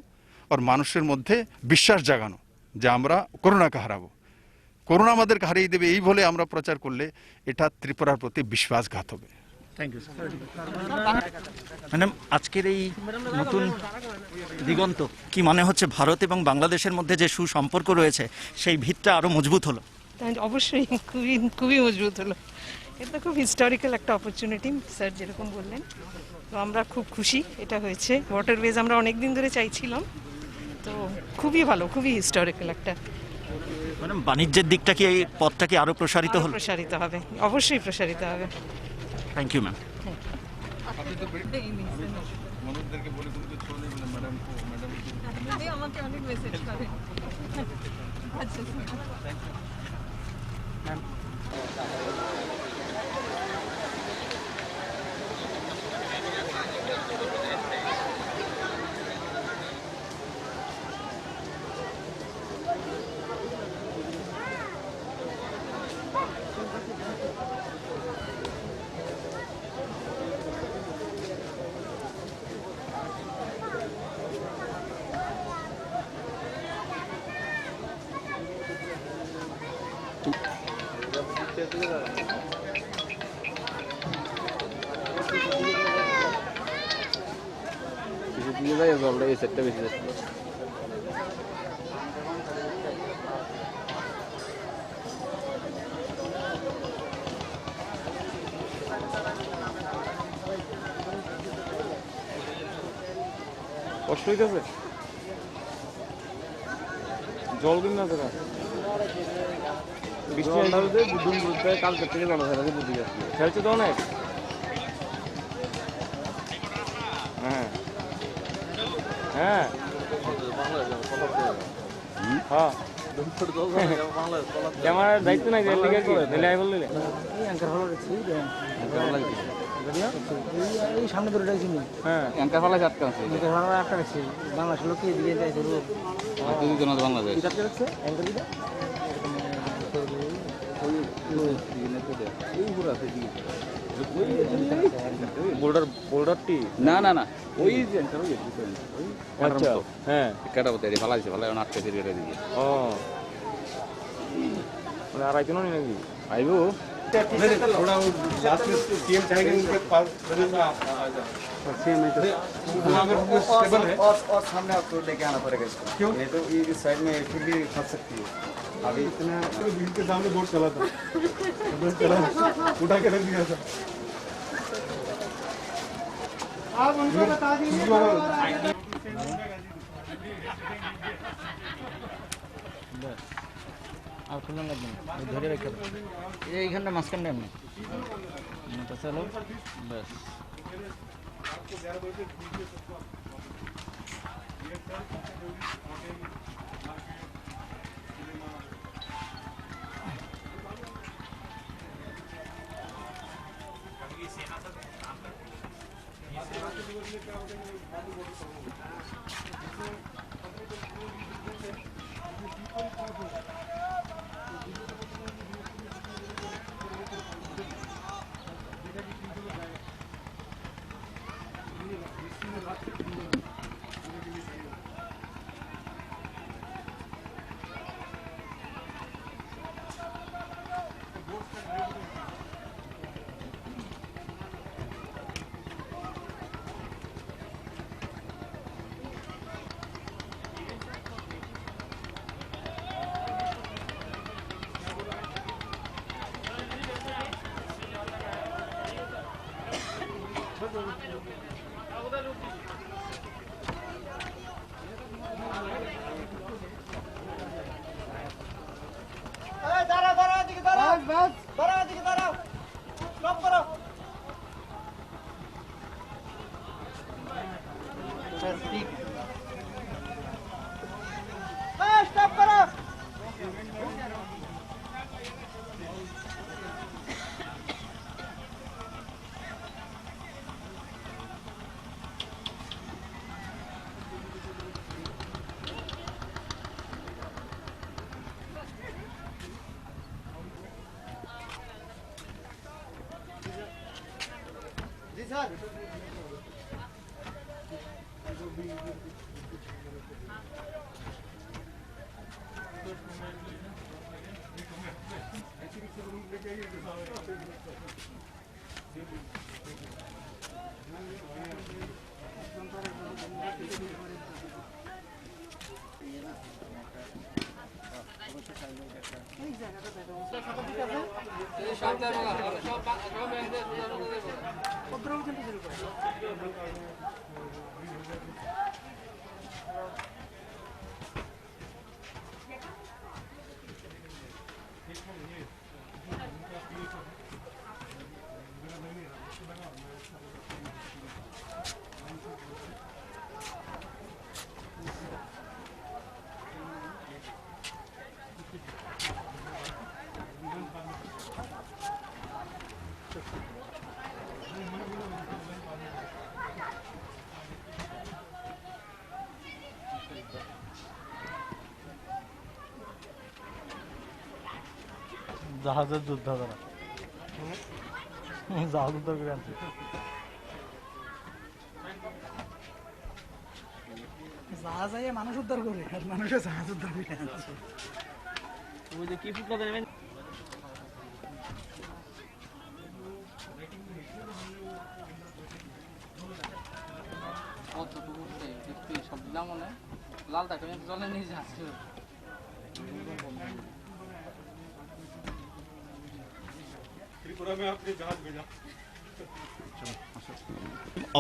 আর মানুষের মধ্যে বিশ্বাস জাগানো যে আমরা করোনাকে হারাবো, করোনা আমাদেরকে হারিয়ে দেবে, এই বলে আমরা প্রচার করলে এটা ত্রিপুরার প্রতি বিশ্বাসঘাত হবে। Thank you madam. আজকের এই নতুন দিগন্ত কি মনে হচ্ছে ভারত এবং বাংলাদেশের মধ্যে যে সুসম্পর্ক রয়েছে সেই ভিতটা আরো মজবুত হলো? অবশ্যই খুবই খুবই মজবুত হলো। এটা খুব হিস্টোরিক্যাল একটা অপরচুনিটি, স্যার যেরকম বললেন। তো আমরা খুব খুশি এটা হয়েছে। ওয়াটারওয়েজ আমরা অনেক দিন ধরে চাইছিলাম, তো খুবই ভালো, খুবই হিস্টোরিক্যাল একটা। ম্যাডাম, বাণিজ্যের দিকটা কি এই পথটা কি আরো প্রসারিত হলো? প্রসারিত হবে, অবশ্যই প্রসারিত হবে। Thank you ma'am. আমাকে অনেক মেসেজ করে। কষ্ট হইতেছে, জল কিনা জায়গা বৃষ্টি কালকে থেকে জানা যায় খেলছে তো অনেক। হ্যাঁ হ্যাঁ হ্যাঁ, আমার দায়িত্ব নাই এই সামনে ধরে ডাইছি নি। হ্যাঁ এঙ্কার ফালা আটকা আছে, এঙ্কার ফালা আটকা আছে। বাংলাদেশ লোক কি দিয়ে যাইছে রোগ দুই জন বাংলাদেশ কি আটকা আছে এঙ্কার দিদা ওই পুরো আছে দিকে বোল্ডারটি না না না ওই যে এঙ্কার ওই আচ্ছা হ্যাঁ কাটা বতে ফালা দিছে ফালা আটকা দিয়ে দিকে। ও মানে আর আইতো না নাকি আইবো थोड़ा लास्ट में सीएम चाहेंगे उनके पास स्टेबल है और सामने आपको लेके आना पड़ेगा इसको क्यों? नहीं तो ये इस साइड में फिर भी फंस सकती है अभी इतना भीड़ के सामने बोर्ड चला था चला उठा के रख दिया था आप उनको बता दीजिए আর খুলুন লাগবে না ধরে রেখে এইখানটা মাঝখানটা এমনি তো চলো ব্যাস জাহাজের যোদ্ধা তারা জাহাজ উদ্ধার করে আনছে জাহাজ আইয়া মানুষ উদ্ধার করে আর মানুষের জাহাজ উদ্ধার করে আনছে ওই যে কি ফুটলা দেবেন সব দিলাম মনে লাল থাকে জলে নিয়ে যাচ্ছে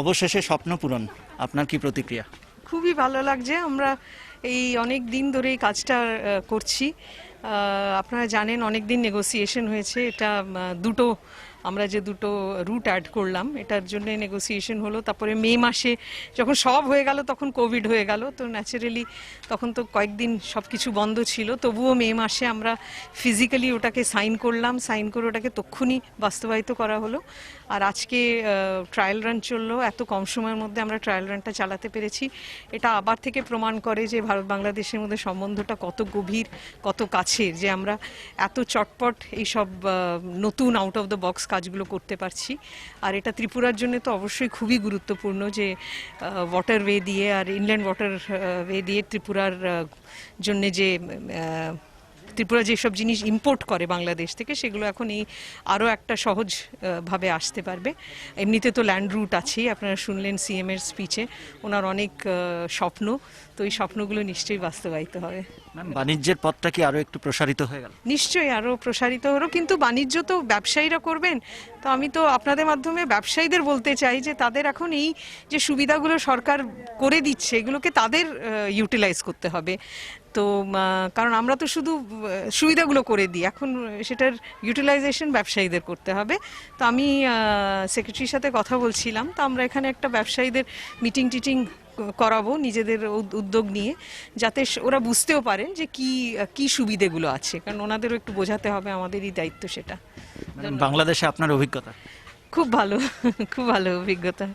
অবশেষে স্বপ্ন পূরণ, আপনার কি প্রতিক্রিয়া? খুবই ভালো লাগছে। আমরা এই অনেক দিন ধরে এই কাজটা করছি। আপনারা জানেন অনেক দিন নেগোসিয়েশন হয়েছে। এটা আমরা যে দুটো রুট অ্যাড করলাম এটার জন্য নেগোসিয়েশন হলো। তারপরে মে মাসে যখন সব হয়ে গেল তখন কোভিড হয়ে গেল, তো ন্যাচারালি তখন তো কয়েকদিন সব কিছু বন্ধ ছিল। তবুও মে মাসে আমরা ফিজিক্যালি ওটাকে সাইন করলাম, সাইন করে ওটাকে তক্ষুনি বাস্তবায়িত করা হলো। আর আজকে ট্রায়াল রান চললো। এত কম সময়ের মধ্যে আমরা ট্রায়াল রানটা চালাতে পেরেছি। এটা আবার থেকে প্রমাণ করে যে ভারত বাংলাদেশের মধ্যে সম্বন্ধটা কত গভীর, কত কাছের, যে আমরা এত চটপট এইসব নতুন আউট অফ দ্য বক্স কাজগুলো করতে পারছি। আর এটা ত্রিপুরার জন্য তো অবশ্যই খুবই গুরুত্বপূর্ণ যে ওয়াটারওয়ে দিয়ে আর ইনল্যান্ড ওয়াটারওয়ে দিয়ে ত্রিপুরার জন্য যে ত্রিপুরা যেসব জিনিস ইম্পোর্ট করে বাংলাদেশ থেকে সেগুলো এখন এই আরও একটা সহজ ভাবে আসতে পারবে। এমনিতে তো ল্যান্ড রুট আছেই, আপনারা শুনলেন সিএম এর স্পিচে ওনার অনেক স্বপ্ন, তো এই স্বপ্নগুলো নিশ্চয়ই বাস্তবায়িত হবে। বাণিজ্যের পথটা কি আরো একটু প্রসারিত হয়ে গেল? নিশ্চয়ই আরও প্রসারিত হলো, কিন্তু বাণিজ্য তো ব্যবসায়ীরা করবেন। তো আমি তো আপনাদের মাধ্যমে ব্যবসায়ীদের বলতে চাই যে তাদের এখন এই যে সুবিধাগুলো সরকার করে দিচ্ছে এগুলোকে তাদের ইউটিলাইজ করতে হবে। তো কারণ আমরা তো শুধু সুবিধাগুলো করে দিই, এখন সেটার ইউটিলাইজেশন ব্যবসায়ীদের করতে হবে। তো আমি সেক্রেটারির সাথে কথা বলছিলাম, তো আমরা এখানে একটা ব্যবসায়ীদের মিটিং টিটিং করাবো নিজেদের উদ্যোগ নিয়ে, যাতে ওরা বুঝতেও পারেন যে কি সুবিধেগুলো আছে, কারণ ওনাদেরও একটু বোঝাতে হবে, আমাদেরই দায়িত্ব সেটা। বাংলাদেশে আপনার অভিজ্ঞতা? খুব ভালো, খুব ভালো অভিজ্ঞতা।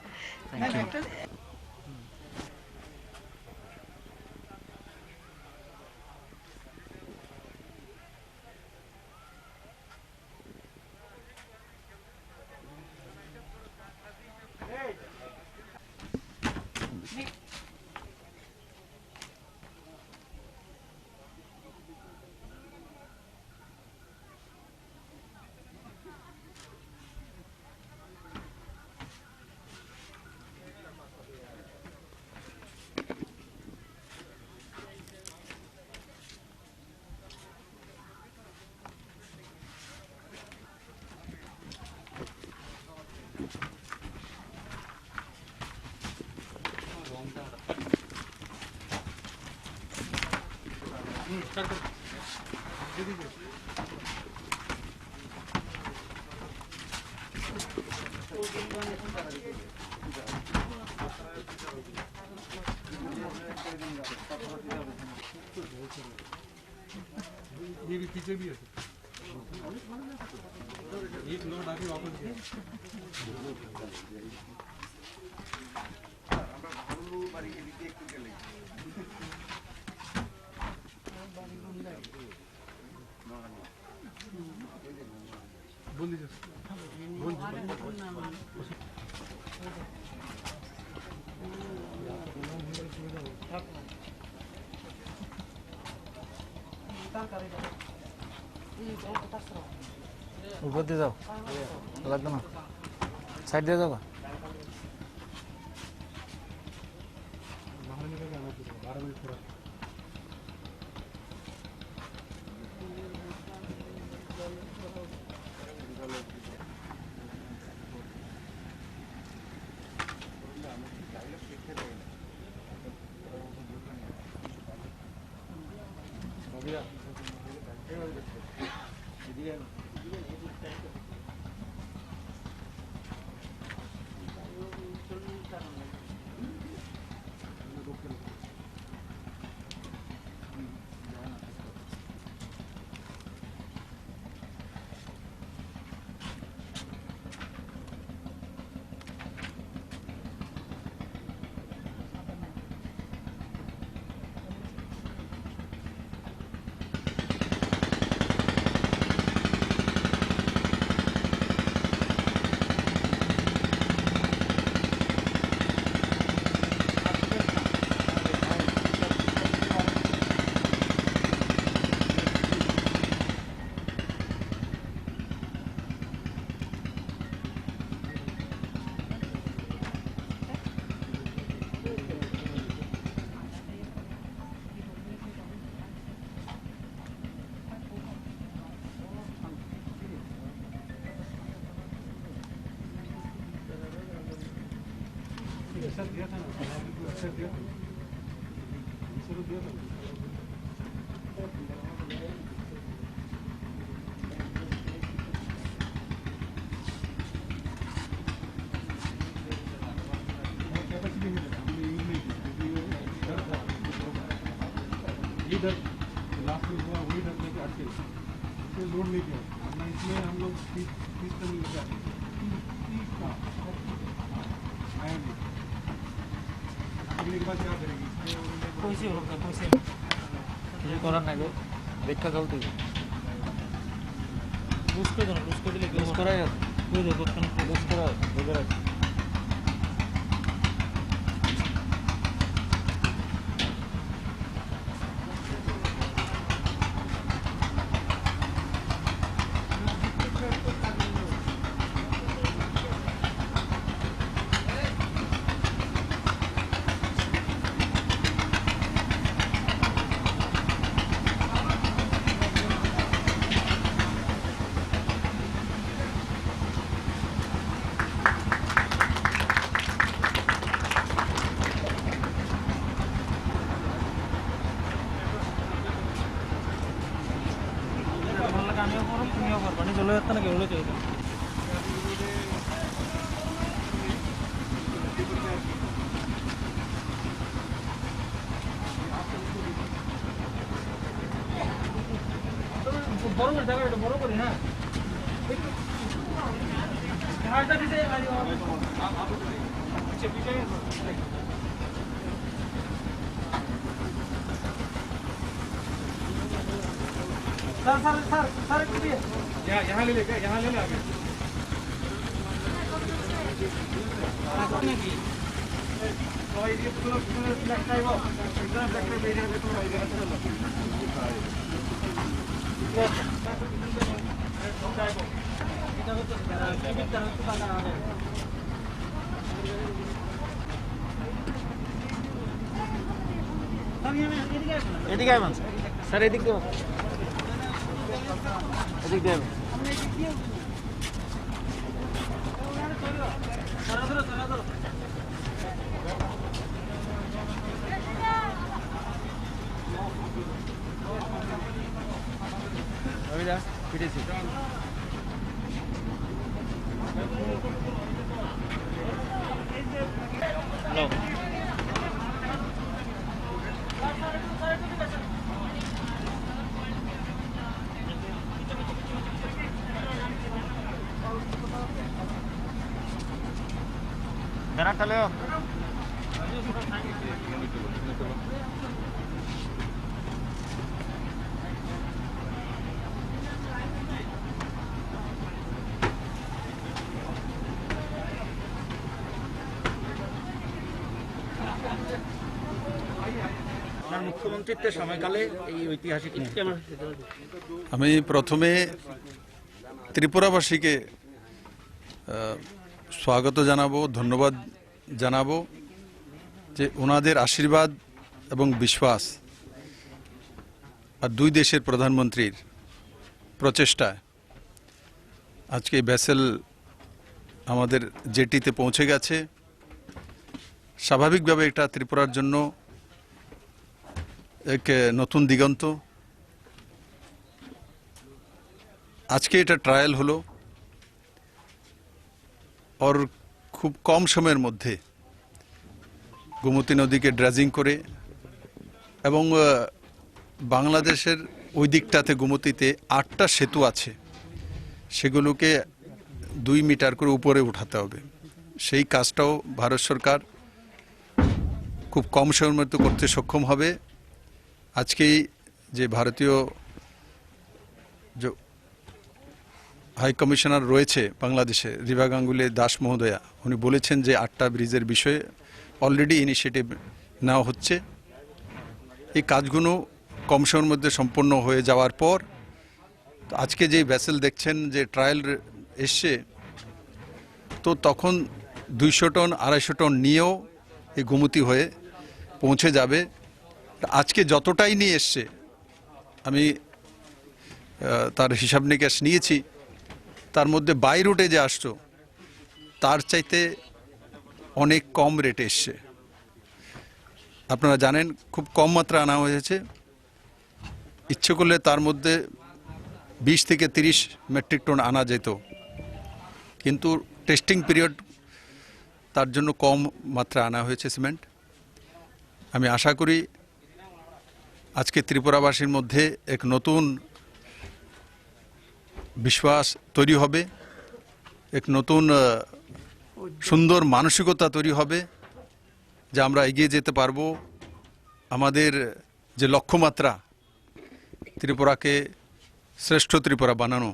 ये भी पीछे भी है, एक लोड आके वापस गया। बोल दीजिए, बोल ऊपर দিয়ে যাও, লাগবে না, সাইড দিয়ে যাও। बाहर निकल के आना चाहिए, 12 मिनट पूरा। अक्सर दिया था ना, अक्सर दिया था, शुरू दिया था। इधर लास्ट में हुआ वही डर लेके अटके, इसमें लोड नहीं किया, वरना इसमें हम लोग 30 टन लेके आते आया नहीं। के बाद क्या करेगी? कैसे होगा, कैसे ये করার নাই গো, দেখা চলতে লুজ করে দাও, লুজ করে দিলে লুজ করা যায়, ওই দেখো লুজ করা ধরে রাখ। চলে যাচ্ছে নাকি উনি চলে যাচ্ছে বড় করে জায়গা এটা বড় করি হ্যাঁ হাড়টা দিতে सर एक मिनट यहाँ ले लेके यहाँ ले ले आगे ये पूरा ब्लैक टाइप हो एकदम ब्लैक टाइप एरिया में तो एरिया चलो এদিকে আইবেন স্যার এদিকে এদিক দিয়ে ফিরেছি হ্যালো Ganak kaleo. মুখ্যমন্ত্রীত্বের সময়কালে এই ঐতিহাসিক আমি প্রথমে ত্রিপুরাবাসীকে স্বাগত জানাবো, ধন্যবাদ জানাবো যে ওনাদের আশীর্বাদ এবং বিশ্বাস আর দুই দেশের প্রধানমন্ত্রীর প্রচেষ্টায় আজকে ভেসেল আমাদের জেটিতে পৌঁছে গেছে। স্বাভাবিকভাবে এটা ত্রিপুরার জন্য এক নতুন দিগন্ত। আজকে এটা ট্রায়াল হলো, और খুব কম সময়ের মধ্যে গোমতী নদীকে ড্রেজিং করে এবং বাংলাদেশের ওই দিকটাতে গোমতীতে 8টা সেতু আছে, সেগুলোকে 2 মিটার করে উপরে উঠাতে হবে। সেই কাজটাও ভারত সরকার খুব কম সময়ের মধ্যে করতে সক্ষম হবে। আজকেই যে ভারতীয় যে হাই কমিশনার রয়েছে বাংলাদেশে, রিভা গাঙ্গুলি দাস মহোদয়া, উনি বলেছেন যে 8টা ব্রিজের বিষয়ে অলরেডি ইনিশিয়েটিভ নেওয়া হচ্ছে। এই কাজগুলো কম সময়ের মধ্যে সম্পন্ন হয়ে যাওয়ার পর আজকে যে ভেসেল দেখছেন যে ট্রায়াল এসছে, তো তখন 200 টন 250 টন নিয়েও এই গোমতী হয়ে পৌঁছে যাবে। আজকে যতটাই নিয়ে এসছে আমি তার হিসাব নিকাশ নিয়েছি, তার মধ্যে বাই রুটে যে আসতো তার চাইতে অনেক কম রেটে এসছে। আপনারা জানেন খুব কম মাত্রা আনা হয়েছে, ইচ্ছে করলে তার মধ্যে 20 থেকে 30 মেট্রিক টন আনা যেত, কিন্তু টেস্টিং পিরিয়ড তার জন্য কম মাত্রা আনা হয়েছে সিমেন্ট। আমি আশা করি আজকে ত্রিপুরাবাসীর মধ্যে এক নতুন বিশ্বাস তৈরি হবে, এক নতুন সুন্দর মানসিকতা তৈরি হবে যে আমরা এগিয়ে যেতে পারবো। আমাদের যে লক্ষ্যমাত্রা ত্রিপুরাকে শ্রেষ্ঠ ত্রিপুরা বানানো,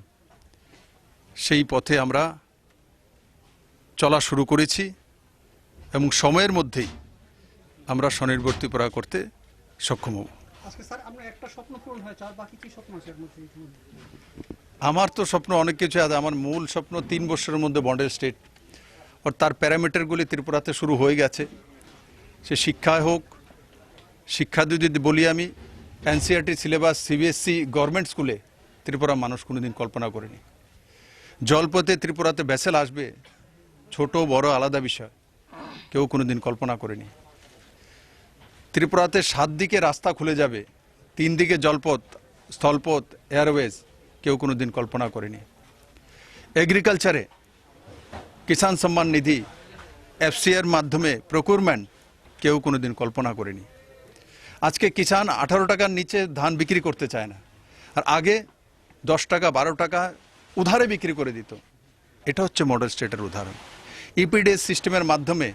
সেই পথে আমরা চলা শুরু করেছি এবং সময়ের মধ্যেই আমরা স্বনির্ভর ত্রিপুরা করতে সক্ষম হব। আজকে স্যার আমরা একটা স্বপ্ন পূরণ হয়েছে, আর বাকি কি স্বপ্ন আছে এর মধ্যে? আমার তো স্বপ্ন অনেক কিছু আছে। আমার মূল স্বপ্ন 3 বছরের মধ্যে বন্ডেল স্টেট, আর তার প্যারামিটারগুলি ত্রিপুরাতে শুরু হয়ে গেছে। সে শিক্ষায় হোক, শিক্ষা যদি বলি আমি, এনসিইআরটি সিলেবাস সিবিএসসি গভর্নমেন্ট স্কুলে ত্রিপুরা মানুষ কোনোদিন কল্পনা করেনি। জলপথে ত্রিপুরাতে ভেসেল আসবে, ছোট বড় আলাদা বিষয়, কেউ কোনোদিন কল্পনা করেনি। ত্রিপুরাতে 7 দিকে রাস্তা খুলে যাবে, 3 দিকে জলপথ, স্থলপথ, এয়ারওয়েজ, কেউ কোনোদিন কল্পনা করেনি। এগ্রিকালচারে কিষাণ সম্মান নিধি এফসিআর মাধ্যমে প্রকিউরমেন্ট কেউ কোনোদিন কল্পনা করেনি। আজকে কিষাণ 18 টাকার নিচে ধান বিক্রি করতে চায় না, আর আগে 10 টাকা 12 টাকা উধারে বিক্রি করে দিত। এটা হচ্ছে মডেল স্টেটের উদাহরণ। ইপিডিএস সিস্টেমের মাধ্যমে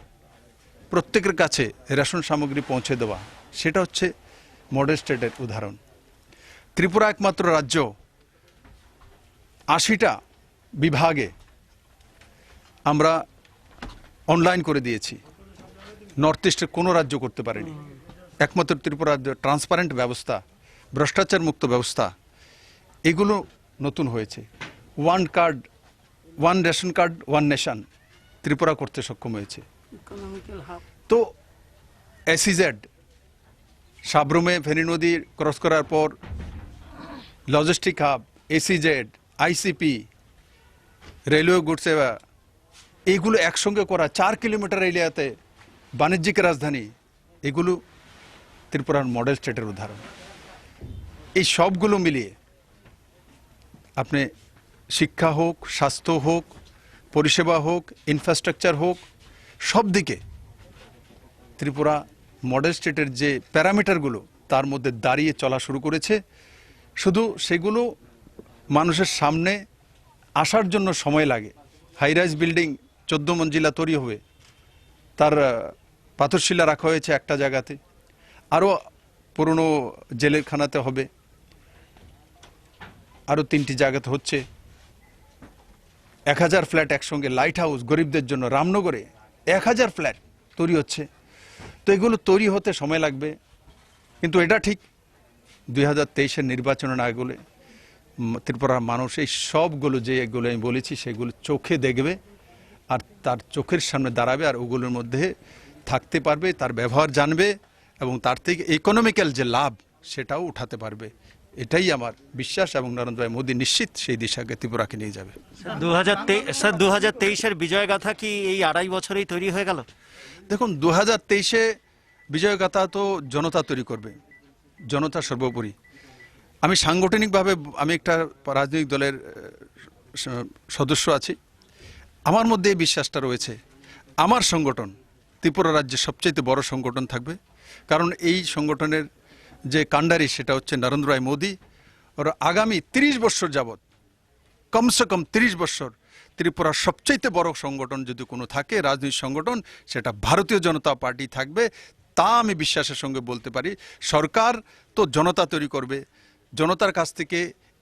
প্রত্যেকের কাছে রেশন সামগ্রী পৌঁছে দেওয়া, সেটা হচ্ছে মডেল স্টেটের উদাহরণ। ত্রিপুরা একমাত্র রাজ্য 80টা বিভাগে আমরা অনলাইন করে দিয়েছি, নর্থ ইস্টের কোনো রাজ্য করতে পারেনি। একমাত্র ত্রিপুরা রাজ্য। ট্রান্সপারেন্ট ব্যবস্থা, ভ্রষ্টাচার মুক্ত ব্যবস্থা, এগুলো নতুন হয়েছে। One card, one ration card, one nation Tripura করতে সক্ষম হয়েছে। তো এসইজেড সাবরুমে ফেনী নদী ক্রস করার পর logistic hub, SEZ, ICP, railway good সেবা, এইগুলো একসঙ্গে করা, 4 কিলোমিটার এরিয়াতে বাণিজ্যিক রাজধানী, এগুলো ত্রিপুরার মডেল স্টেটের উদাহরণ। এই সবগুলো মিলিয়ে আপনি শিক্ষা হোক, স্বাস্থ্য হোক, পরিষেবা হোক, ইনফ্রাস্ট্রাকচার হোক, সব দিকে ত্রিপুরা মডেল স্টেটের যে প্যারামিটারগুলো তার মধ্যে দাঁড়িয়ে চলা শুরু করেছে। শুধু সেগুলো মানুষের সামনে আসার জন্য সময় লাগে। হাইরাইজ বিল্ডিং 14 মঞ্জিলা তৈরি হবে, তার পাথরশিলা রাখা হয়েছে একটা জায়গাতে, আরও পুরনো জেলের খানাতে হবে, আরও 3টি জায়গাতে হচ্ছে। 1000 ফ্ল্যাট একসঙ্গে, লাইট হাউস গরিবদের জন্য রামনগরে 1000 ফ্ল্যাট তৈরি হচ্ছে। তো এগুলো তৈরি হতে সময় লাগবে, কিন্তু এটা ঠিক 2023-এর নির্বাচনের আগলে ত্রিপুরার মানুষ এই সবগুলো যে এগুলো আমি বলেছি সেগুলো চোখে দেখবে, আর তার চোখের সামনে দাঁড়াবে, আর ওগুলোর মধ্যে থাকতে পারবে, তার ব্যবহার জানবে, এবং তার থেকে ইকোনমিক্যাল যে লাভ সেটাও উঠাতে পারবে। এটাই আমার বিশ্বাস, এবং নরেন্দ্র ভাই মোদী নিশ্চিত সেই দিশাকে ত্রিপুরাকে নিয়ে যাবে। 2023-এর বিজয় গাথা কি এই 2.5 বছরেই তৈরি হয়ে গেল? দেখুন, 2023-এ বিজয় গাথা তো জনতা তৈরি করবে, জনতা সর্বোপরি। আমি সাংগঠনিকভাবে আমি একটা রাজনৈতিক দলের সদস্য আছি, আমার মধ্যে এই বিশ্বাসটা রয়েছে। আমার সংগঠন ত্রিপুরা রাজ্যের সবচেয়ে বড় সংগঠন থাকবে, কারণ এই সংগঠনের যে কাণ্ডারি সেটা হচ্ছে নরেন্দ্র ভাই মোদী। ওর আগামী 30 বছর যাবৎ, কমসে কম 30 বছর ত্রিপুরার সবচেয়ে বড় সংগঠন যদি কোনো থাকে, রাজনৈতিক সংগঠন, সেটা ভারতীয় জনতা পার্টি থাকবে। তা আমি বিশ্বাসের সঙ্গে বলতে পারি। সরকার তো জনতা তৈরি করবে, জনতার কাছ থেকে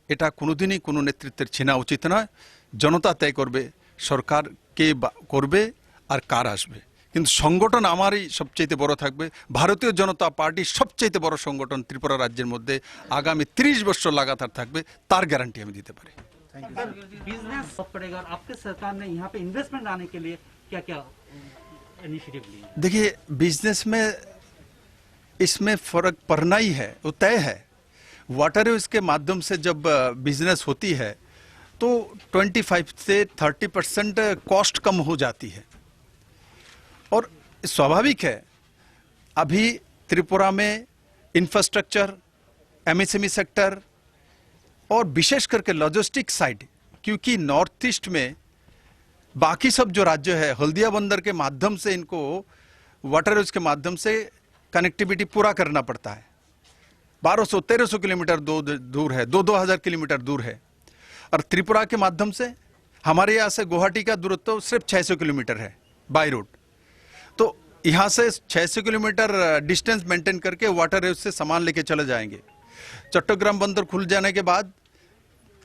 এটা কোনোদিনই কোনো নেতৃত্বের ছেনা উচিত নয়। জনতা তয় করবে সরকার কে করবে আর কার আসবে, কিন্তু সংগঠন আমারই সবচেয়ে বড় থাকবে। ভারতীয় জনতা পার্টি সবচেয়ে বড় সংগঠন ত্রিপুরা রাজ্যের মধ্যে আগামী 30 বছর লাগাতার থাকবে, তার গ্যারান্টি আমি দিতে পারি। बिजनेस पड़ेगा और आपके सरकार ने यहाँ पे इन्वेस्टमेंट आने के लिए क्या क्या इनिशिएटिव लिए? देखिए, बिजनेस में इसमें फर्क पड़ना ही है, वो तय है। वाटरवेज के माध्यम से जब बिजनेस होती है तो 25 से 30% कॉस्ट कम हो जाती है, और स्वाभाविक है अभी त्रिपुरा में इंफ्रास्ट्रक्चर, एमएसएमई सेक्टर और विशेष करके लॉजिस्टिक साइड, क्योंकि नॉर्थ ईस्ट में बाकी सब जो राज्य है हल्दिया बंदर के माध्यम से इनको वाटरवेज के माध्यम से कनेक्टिविटी पूरा करना पड़ता है। 1200-1300 किलोमीटर दूर है, 2,000 किलोमीटर दूर है, और त्रिपुरा के माध्यम से हमारे यहाँ से गुवाहाटी का दूरत्व सिर्फ 600 किलोमीटर है बाई रोड। तो यहाँ से 600 किलोमीटर डिस्टेंस मेंटेन करके वाटरवेज से सामान लेके चले जाएंगे। चट्टग्राम बंदर खुल जाने के बाद,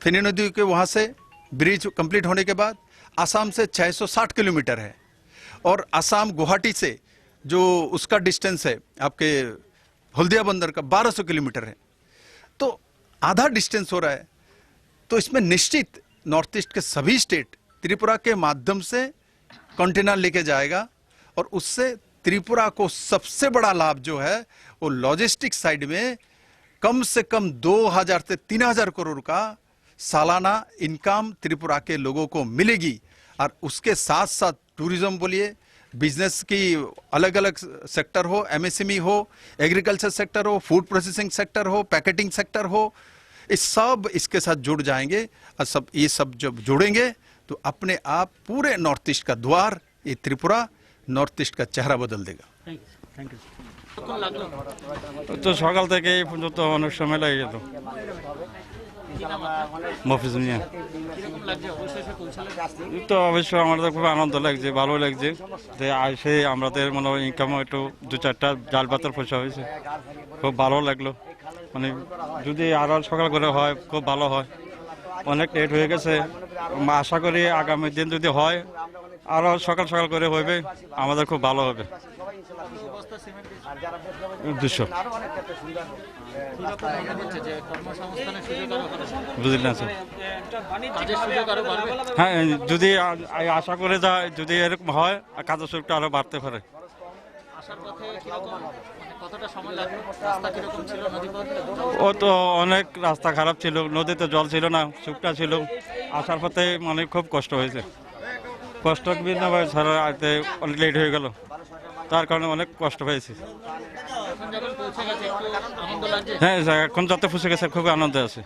फेनी नदी के वहाँ से ब्रिज कंप्लीट होने के बाद आसाम से 660 किलोमीटर है, और आसाम गुवाहाटी से जो उसका डिस्टेंस है आपके हल्दिया बंदर का 1200 किलोमीटर है। तो आधा डिस्टेंस हो रहा है। तो इसमें निश्चित नॉर्थ ईस्ट के सभी स्टेट त्रिपुरा के माध्यम से कंटेनर लेके जाएगा, और उससे त्रिपुरा को सबसे बड़ा लाभ जो है वो लॉजिस्टिक साइड में कम से कम 2,000 से 3,000 करोड़ का सालाना इनकम त्रिपुरा के लोगों को मिलेगी। और उसके साथ साथ टूरिज्म बोलिए, बिजनेस की अलग अलग सेक्टर हो, एमएसएमई हो, एग्रीकल्चर सेक्टर हो, फूड प्रोसेसिंग सेक्टर हो, पैकेटिंग सेक्टर हो, इस सब इसके साथ जुड़ जाएंगे। और सब ये सब जब जुड़ेंगे तो अपने आप पूरे नॉर्थ ईस्ट का द्वार ये त्रिपुरा नॉर्थ ईस्ट का चेहरा बदल देगा। তো সকাল থেকে এই পর্যন্ত অনেক সময় লাগে যেত মফিজ মিয়া। তো অবশ্যই আমাদের খুব আনন্দ লাগছে, ভালো লাগছে যে আসে আমাদের মনে হয় ইনকামও একটু 2-4টা ডাল ভাতের পয়সা হয়েছে, খুব ভালো লাগলো। মানে যদি আরো সকাল করে হয় খুব ভালো হয়, অনেক লেট হয়ে গেছে। আশা করি আগামী দিন যদি হয় আরো সকাল সকাল করে হইবে, আমাদের খুব ভালো হবে। 200 বুঝলেন স্যার? হ্যাঁ, যদি আশা করে যায় যদি এরকম হয় কাজের সুযোগটা আরো বাড়তে পারে। ও তো অনেক রাস্তা খারাপ ছিল, নদীতে জল ছিল না, শুকনা ছিল, আসার পথে মানে খুব কষ্ট হয়েছে। কষ্ট ছাড়া আসতে অনেক লেট হয়ে গেল, তার কারণে অনেক কষ্ট পেয়েছি। হ্যাঁ, এখন যত ফুসে গেছে খুব আনন্দ আছে।